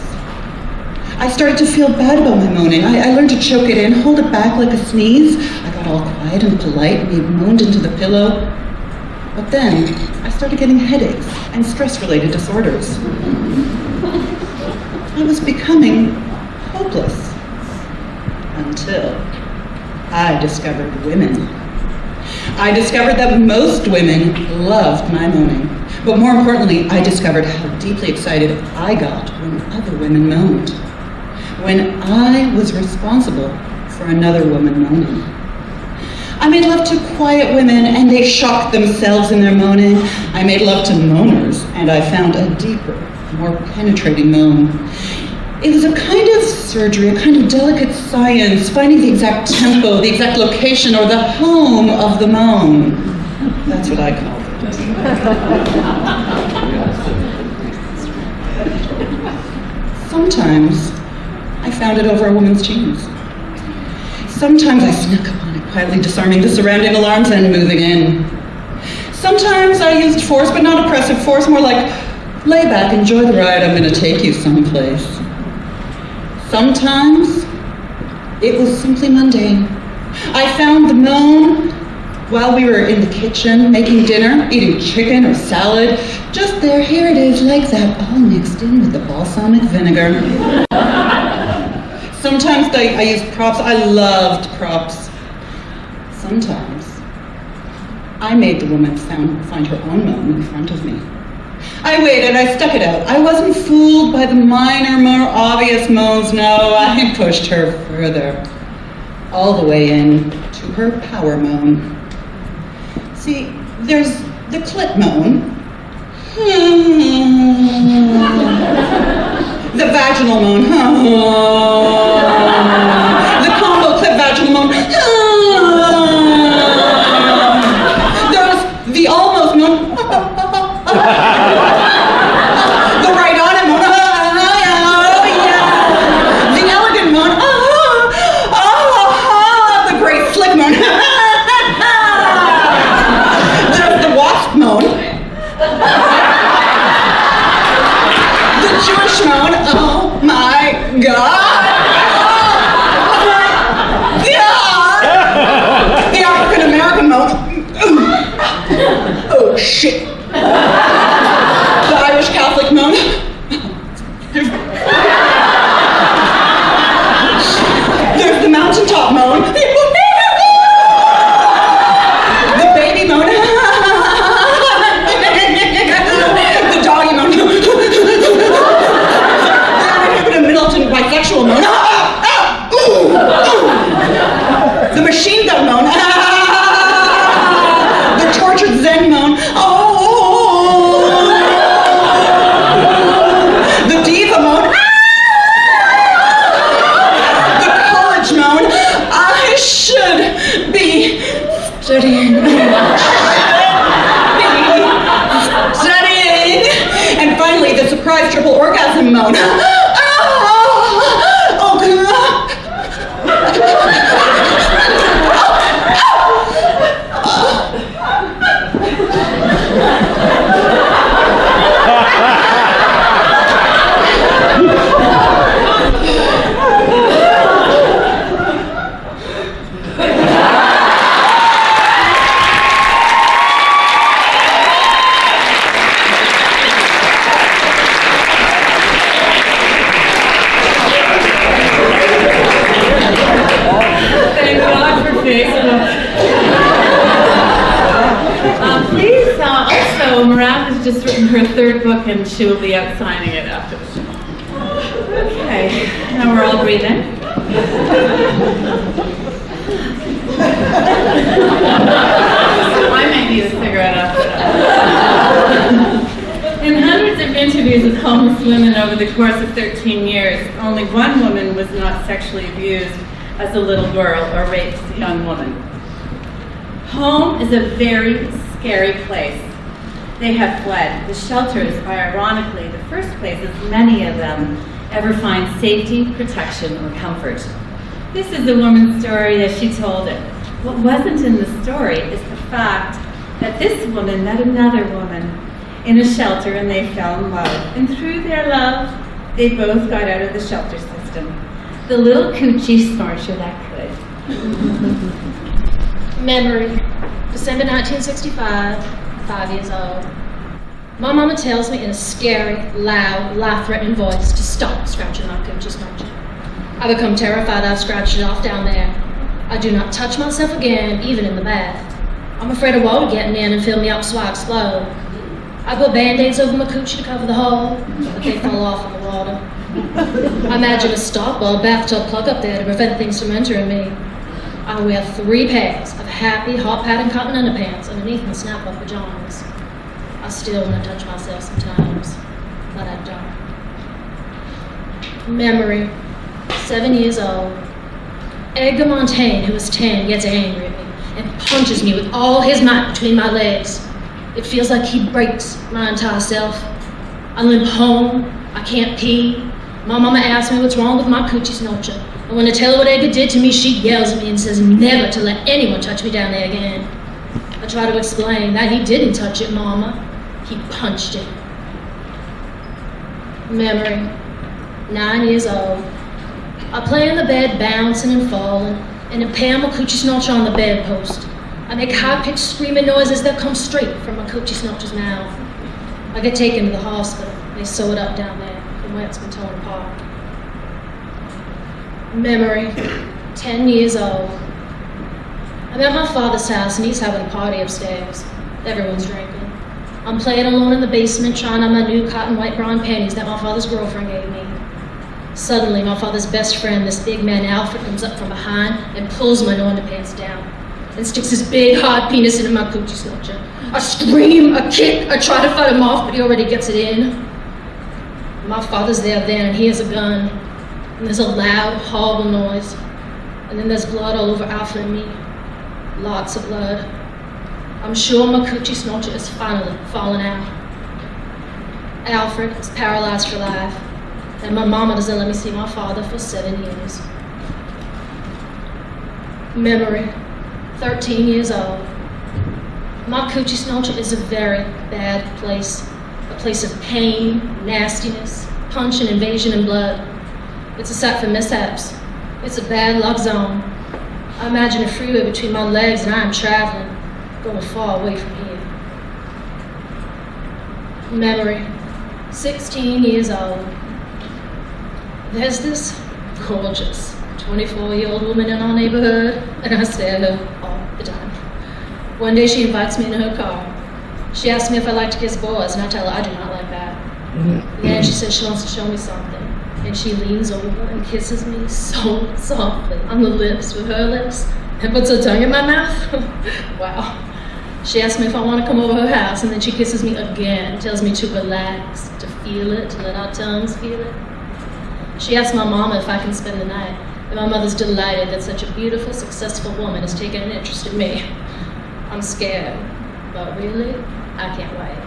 [SPEAKER 5] I started to feel bad about my moaning. I learned to choke it in, hold it back like a sneeze. I got all quiet and polite and moaned into the pillow. But then I started getting headaches and stress-related disorders. I was becoming hopeless until I discovered women. I discovered that most women loved my moaning. But more importantly, I discovered how deeply excited I got when other women moaned. When I was responsible for another woman moaning. I made love to quiet women and they shocked themselves in their moaning. I made love to moaners and I found a deeper, more penetrating moan. It was a kind of surgery, a kind of delicate science, finding the exact tempo, the exact location, or the home of the moan. That's what I called it. Sometimes I found it over a woman's jeans. Sometimes I snuck up on it, quietly disarming the surrounding alarms and moving in. Sometimes I used force, but not oppressive force, more like, lay back, enjoy the ride, I'm gonna take you someplace. Sometimes it was simply mundane. I found the moan while we were in the kitchen, making dinner, eating chicken or salad. Just there, here it is, like that, all mixed in with the balsamic vinegar. Sometimes I used props. I loved props. Sometimes I made the woman find her own moan in front of me. I waited, I stuck it out. I wasn't fooled by the minor, more obvious moans. No, I pushed her further, all the way in to her power moan. See, there's the clit moan, the vaginal moan, the combo clit vaginal moan, there's the almost moan, the right on it moan, the elegant moan, the great slick moan, there's the wasp moan, the Jewish moan, oh my God, the African American moan, oh shit. The Irish Catholic moan. There's the mountaintop moan. The baby moan. The doggy moan. The militant bisexual moan. The machine gun moan. The tortured Zen moan. The diva moan. The college moan. I should be studying. Studying. And finally, the surprise triple orgasm moan. Oh, God.
[SPEAKER 1] Thank God for Facebook. Please, also, Marat has just written her third book and she will be out signing it after the show. Okay, now we're all breathing. I might need a cigarette after that. In hundreds of interviews with homeless women over the course of 13 years, only one woman was not sexually abused as a little girl or raped as a young woman. Home is a very scary place. They have fled. The shelters are ironically the first places many of them ever find safety, protection, or comfort. This is the woman's story as she told it. What wasn't in the story is the fact that this woman met another woman in a shelter and they fell in love. And through their love, they both got out of the shelter system. The little coochie snorcher that could.
[SPEAKER 4] Memory, December 1965, 5 years old. My mama tells me in a scary, loud, life-threatening voice to stop scratching my coochie snorcher. I become terrified I've scratched it off down there. I do not touch myself again, even in the bath. I'm afraid of water getting in and fill me up so I explode. I put Band-Aids over my coochie to cover the hole, but they fall off in the water. I imagine a stop or a bathtub plug up there to prevent things from entering me. I wear 3 pairs of happy, hot pattern cotton underpants underneath my snap-up pajamas. I still want to touch myself sometimes, but I don't. Memory, 7 years old. Edgar Montaigne, who is 10, gets angry at me and punches me with all his might between my legs. It feels like he breaks my entire self. I limp home. I can't pee. My mama asks me what's wrong with my coochie snorcher. And when I tell her what Edgar did to me, she yells at me and says never to let anyone touch me down there again. I try to explain that he didn't touch it, Mama. He punched it. Memory, 9 years old. I play in the bed, bouncing and falling, and impale my coochie snorcher on the bedpost. I make high-pitched screaming noises that come straight from my coochie snorcher's mouth. I get taken to the hospital. They sew it up down there from where it's been torn apart. Memory, 10 years old. I'm at my father's house and he's having a party upstairs. Everyone's drinking. I'm playing alone in the basement trying on my new cotton white brown panties that my father's girlfriend gave me. Suddenly, my father's best friend, this big man Alfred, comes up from behind and pulls my no underpants down and sticks his big hard penis into my coochie snorcher. I scream, I kick, I try to fight him off, but he already gets it in. My father's there then and he has a gun. And there's a loud, horrible noise. And then there's blood all over Alfred and me. Lots of blood. I'm sure my coochie snorcher is finally falling out. Alfred is paralyzed for life. And my mama doesn't let me see my father for 7 years. Memory, 13 years old. My coochie snorcher is a very bad place. A place of pain, nastiness, punch and invasion and blood. It's a site for mishaps. It's a bad luck zone. I imagine a freeway between my legs and I am traveling, going far away from here. Memory, 16 years old. There's this gorgeous 24-year-old woman in our neighborhood, and I stare at her all the time. One day she invites me into her car. She asks me if I like to kiss boys, and I tell her I do not like that. Then she says she wants to show me something, and she leans over and kisses me so softly on the lips with her lips, and puts her tongue in my mouth. Wow. She asks me if I want to come over her house, and then she kisses me again, tells me to relax, to feel it, to let our tongues feel it. She asks my mama if I can spend the night, and my mother's delighted that such a beautiful, successful woman has taken an interest in me. I'm scared, but really, I can't wait.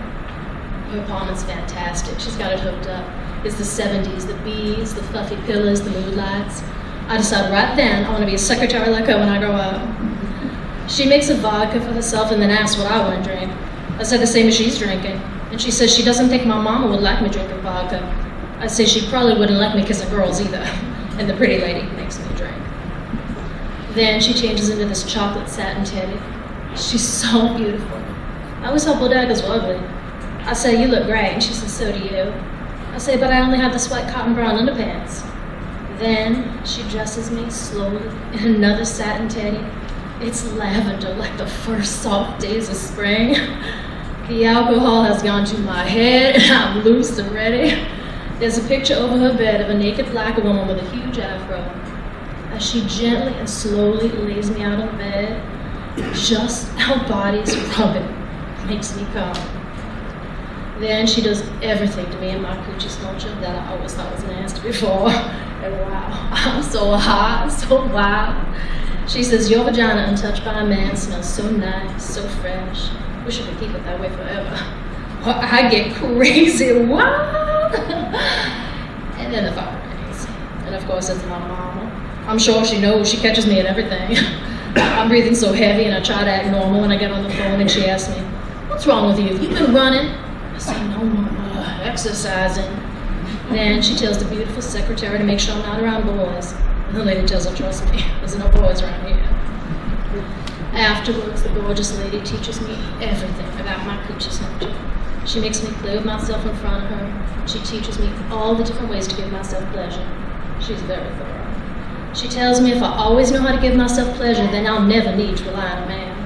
[SPEAKER 4] Her apartment's fantastic. She's got it hooked up. It's the 70s, the beads, the fluffy pillows, the mood lights. I decide right then I want to be a secretary like her when I grow up. She makes a vodka for herself and then asks what I want to drink. I said the same as she's drinking, and she says she doesn't think my mama would like me drinking vodka. I say she probably wouldn't like me kissing girls either, and the pretty lady makes me drink. Then she changes into this chocolate satin teddy. She's so beautiful. I always thought bodegas were ugly. I say, you look great, and she says, so do you. I say, but I only have this white cotton brown underpants. Then she dresses me slowly in another satin teddy. It's lavender like the first soft days of spring. The alcohol has gone to my head, and I'm loose and ready. There's a picture over her bed of a naked black woman with a huge afro. As she gently and slowly lays me out on the bed, just our bodies rubbing makes me come. Then she does everything to me and my coochie smoocher that I always thought was nasty before. And wow, I'm so hot, so wild. She says, your vagina untouched by a man smells so nice, so fresh. Wish I could keep it that way forever. Well, I get crazy wild. And then the phone rings. And of course it's my mama. I'm sure she knows, she catches me at everything. I'm breathing so heavy and I try to act normal when I get on the phone and she asks me, what's wrong with you? You been running? I say, no, mama, exercising. Then she tells the beautiful secretary to make sure I'm not around boys. And the lady tells her, trust me, there's no boys around here. Afterwards, the gorgeous lady teaches me everything about my coochie smoocher. She makes me play with myself in front of her. She teaches me all the different ways to give myself pleasure. She's very thorough. She tells me if I always know how to give myself pleasure, then I'll never need to rely on a man.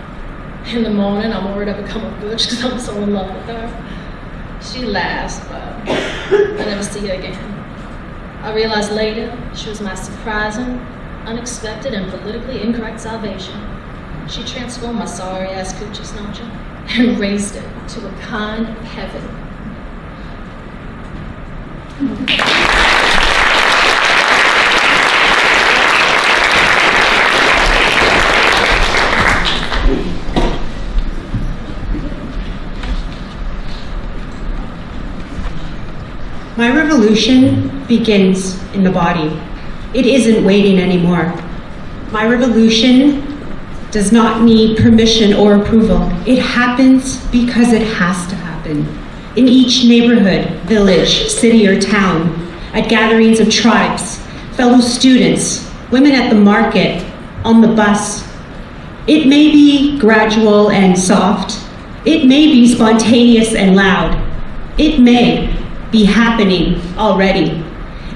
[SPEAKER 4] In the morning, I'm worried I become a bitch because I'm so in love with her. She laughs, but I never see her again. I realized later she was my surprising, unexpected, and politically incorrect salvation. She transformed my sorry-ass coochie snatcher and raised it to a kind of heaven.
[SPEAKER 10] My revolution begins in the body. It isn't waiting anymore. My revolution does not need permission or approval. It happens because it has to happen. In each neighborhood, village, city, or town, at gatherings of tribes, fellow students, women at the market, on the bus. It may be gradual and soft. It may be spontaneous and loud. It may be happening already.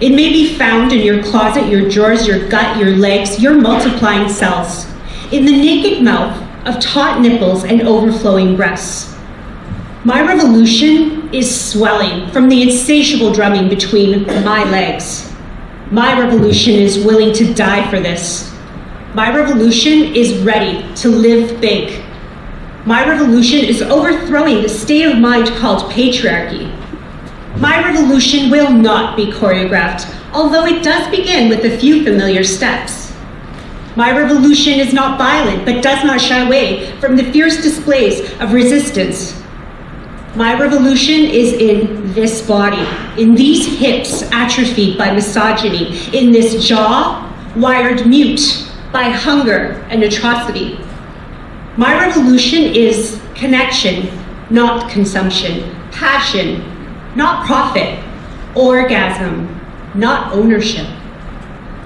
[SPEAKER 10] It may be found in your closet, your drawers, your gut, your legs, your multiplying cells, in the naked mouth of taut nipples and overflowing breasts. My revolution is swelling from the insatiable drumming between my legs. My revolution is willing to die for this. My revolution is ready to live big. My revolution is overthrowing the state of mind called patriarchy. My revolution will not be choreographed, although it does begin with a few familiar steps. My revolution is not violent, but does not shy away from the fierce displays of resistance. My revolution is in this body, in these hips atrophied by misogyny, in this jaw wired mute by hunger and atrocity. My revolution is connection, not consumption, passion, not profit, orgasm, not ownership.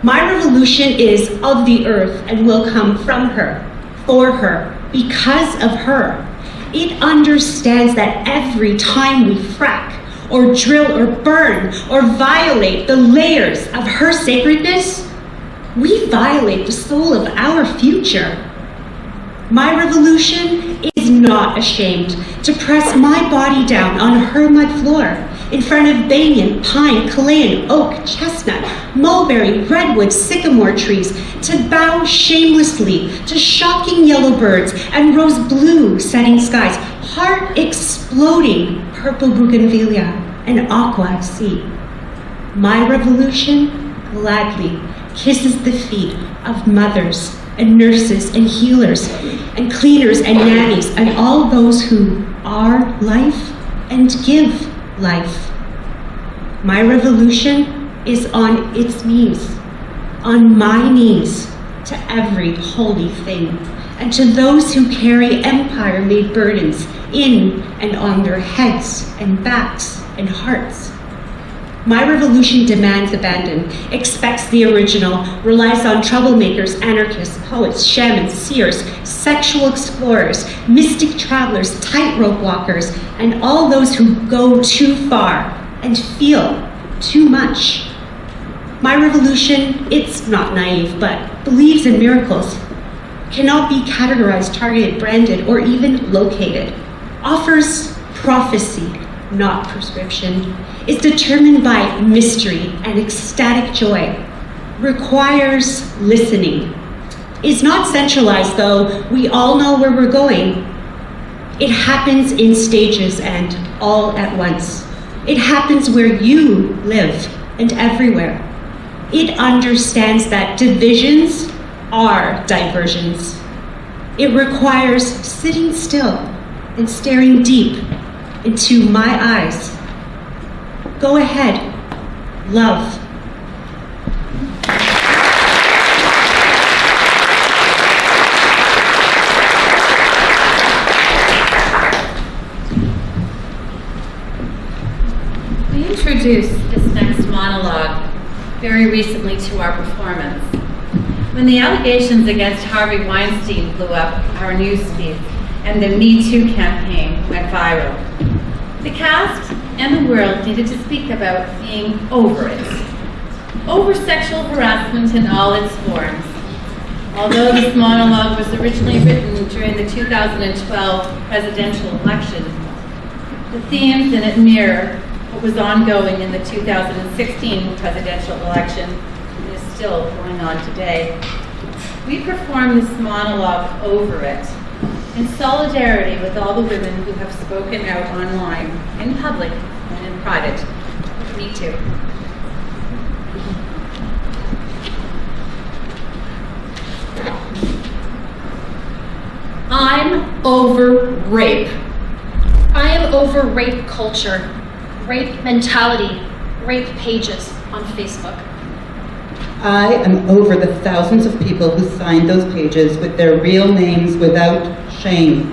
[SPEAKER 10] My revolution is of the earth and will come from her, for her, because of her. It understands that every time we frack, or drill, or burn, or violate the layers of her sacredness, we violate the soul of our future. My revolution is not ashamed to press my body down on her mud floor in front of banyan, pine, Chilean, oak, chestnut, mulberry, redwood, sycamore trees, to bow shamelessly to shocking yellowbirds and rose blue setting skies, heart exploding purple bougainvillea and aqua sea. My revolution gladly kisses the feet of mothers and nurses and healers and cleaners and nannies and all those who are life and give life. My revolution is on its knees, on my knees, to every holy thing, and to those who carry empire-made burdens in and on their heads and backs and hearts. My revolution demands abandon, expects the original, relies on troublemakers, anarchists, poets, shamans, seers, sexual explorers, mystic travelers, tightrope walkers, and all those who go too far and feel too much. My revolution, it's not naive, but believes in miracles, cannot be categorized, targeted, branded, or even located, offers prophecy, not prescription, is determined by mystery and ecstatic joy, requires listening, is not centralized, though we all know where we're going. It happens in stages and all at once. It happens where you live and everywhere. It understands that divisions are diversions. It requires sitting still and staring deep into my eyes. Go ahead, love.
[SPEAKER 1] We introduced this next monologue very recently to our performance. When the allegations against Harvey Weinstein blew up our newsfeed and the Me Too campaign went viral, the cast and the world needed to speak about being over it. Over sexual harassment in all its forms. Although this monologue was originally written during the 2012 presidential election, the themes in it mirror what was ongoing in the 2016 presidential election and is still going on today. We perform this monologue over it in solidarity with all the women who have spoken out online, in public and in private. Me too.
[SPEAKER 4] I'm over rape. I am over rape culture, rape mentality, rape pages on Facebook.
[SPEAKER 5] I am over the thousands of people who signed those pages with their real names without shame.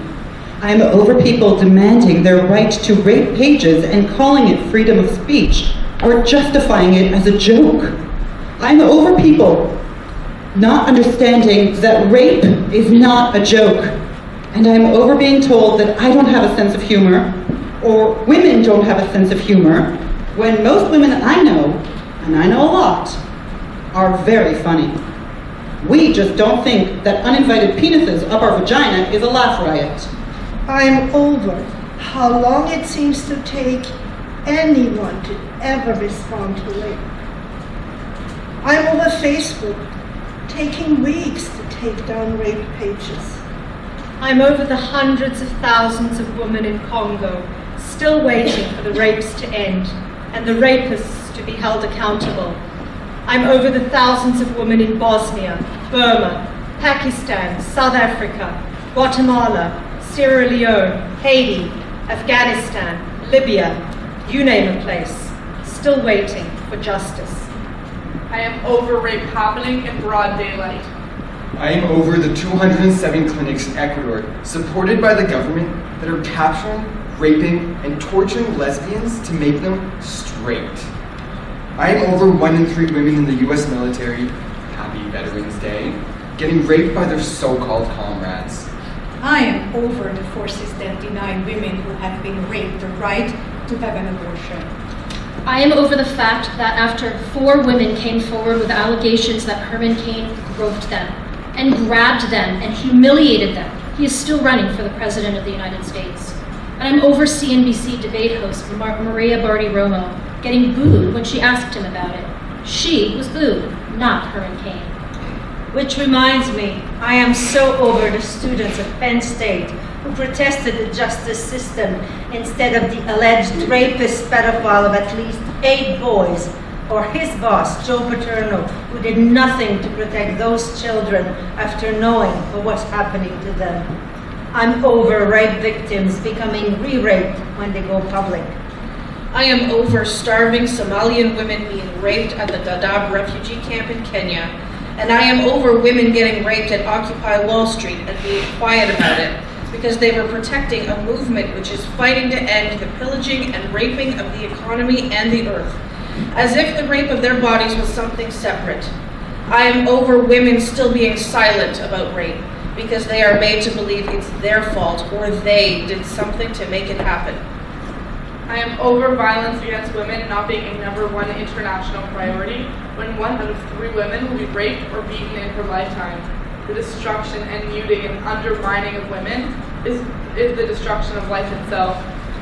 [SPEAKER 5] I am over people demanding their right to rape pages and calling it freedom of speech or justifying it as a joke. I'm over people not understanding that rape is not a joke. And I'm over being told that I don't have a sense of humor, or women don't have a sense of humor, when most women I know, and I know a lot, are very funny. We just don't think that uninvited penises up our vagina is a laugh riot.
[SPEAKER 6] I'm over how long it seems to take anyone to ever respond to rape. I'm over Facebook taking weeks to take down rape pages.
[SPEAKER 2] I'm over the hundreds of thousands of women in Congo still waiting for the rapes to end and the rapists to be held accountable. I'm over the thousands of women in Bosnia, Burma, Pakistan, South Africa, Guatemala, Sierra Leone, Haiti, Afghanistan, Libya, you name a place, still waiting for justice.
[SPEAKER 3] I am over rape happening in broad daylight.
[SPEAKER 7] I am over the 207 clinics in Ecuador, supported by the government, that are capturing, raping, and torturing lesbians to make them straight. I am over 1 in 3 women in the US military, happy Veterans Day, getting raped by their so-called comrades.
[SPEAKER 13] I am over the forces that deny women who have been raped the right to have an abortion.
[SPEAKER 4] I am over the fact that after 4 women came forward with allegations that Herman Cain groped them and grabbed them and humiliated them, he is still running for the President of the United States. And I'm over CNBC debate host Maria Bartiromo getting booed when she asked him about it. She was booed, not Herman Cain.
[SPEAKER 9] Which reminds me, I am so over the students at Penn State who protested the justice system instead of the alleged rapist pedophile of at least 8 boys, or his boss, Joe Paterno, who did nothing to protect those children after knowing what was happening to them. I'm over rape victims becoming re-raped when they go public.
[SPEAKER 11] I am over starving Somalian women being raped at the Dadaab refugee camp in Kenya. And I am over women getting raped at Occupy Wall Street and being quiet about it because they were protecting a movement which is fighting to end the pillaging and raping of the economy and the earth, as if the rape of their bodies was something separate. I am over women still being silent about rape because they are made to believe it's their fault or they did something to make it happen.
[SPEAKER 3] I am over violence against women not being a #1 international priority when 1 out of 3 women will be raped or beaten in her lifetime. The destruction and muting and undermining of women is the destruction of life itself.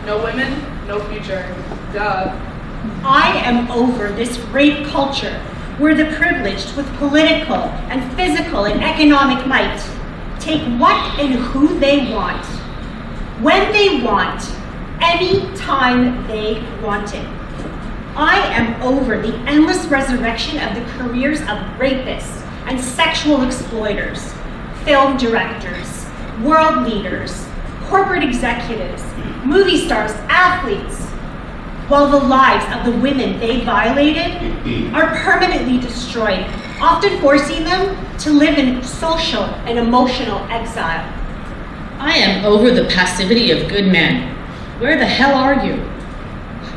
[SPEAKER 3] No women, no future. Duh.
[SPEAKER 10] I am over this rape culture where the privileged with political and physical and economic might take what and who they want. when they want, any time they want it. I am over the endless resurrection of the careers of rapists and sexual exploiters, film directors, world leaders, corporate executives, movie stars, athletes, while the lives of the women they violated are permanently destroyed, often forcing them to live in social and emotional exile.
[SPEAKER 14] I am over the passivity of good men. Where the hell are you?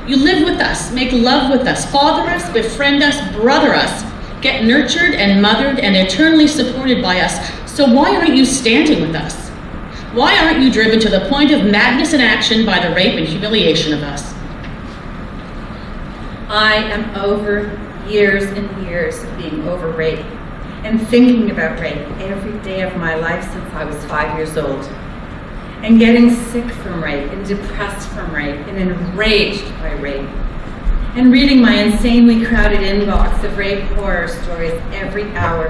[SPEAKER 14] You live with us, make love with us, father us, befriend us, brother us, get nurtured and mothered and eternally supported by us. So why aren't you standing with us? Why aren't you driven to the point of madness and action by the rape and humiliation of us?
[SPEAKER 1] I am over years and years of being over rape and thinking about rape every day of my life since I was 5 years old. And getting sick from rape and depressed from rape and enraged by rape. And reading my insanely crowded inbox of rape horror stories every hour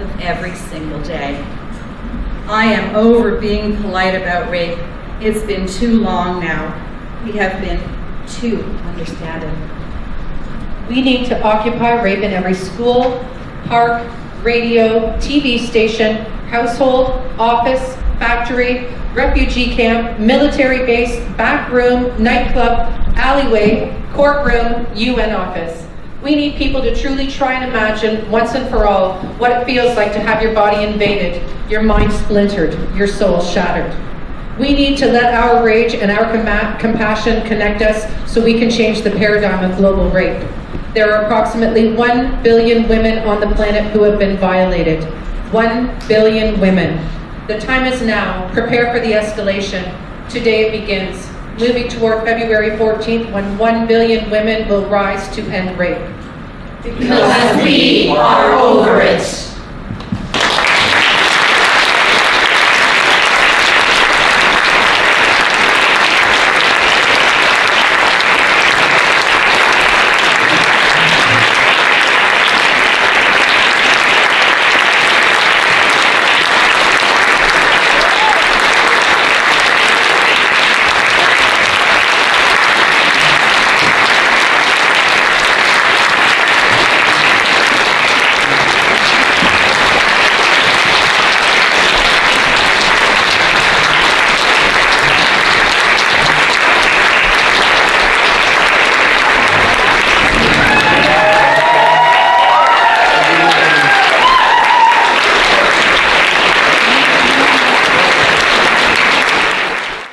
[SPEAKER 1] of every single day. I am over being polite about rape. It's been too long now. We have been too understanding.
[SPEAKER 8] We need to occupy rape in every school, park, radio, TV station, household, office, factory, refugee camp, military base, back room, nightclub, alleyway, courtroom, UN office. We need people to truly try and imagine once and for all what it feels like to have your body invaded, your mind splintered, your soul shattered. We need to let our rage and our compassion connect us so we can change the paradigm of global rape. There are approximately 1 billion women on the planet who have been violated. 1 billion women. The time is now. Prepare for the escalation. Today it begins. Moving toward February 14th, when 1 billion women will rise to end rape.
[SPEAKER 15] Because we are over it.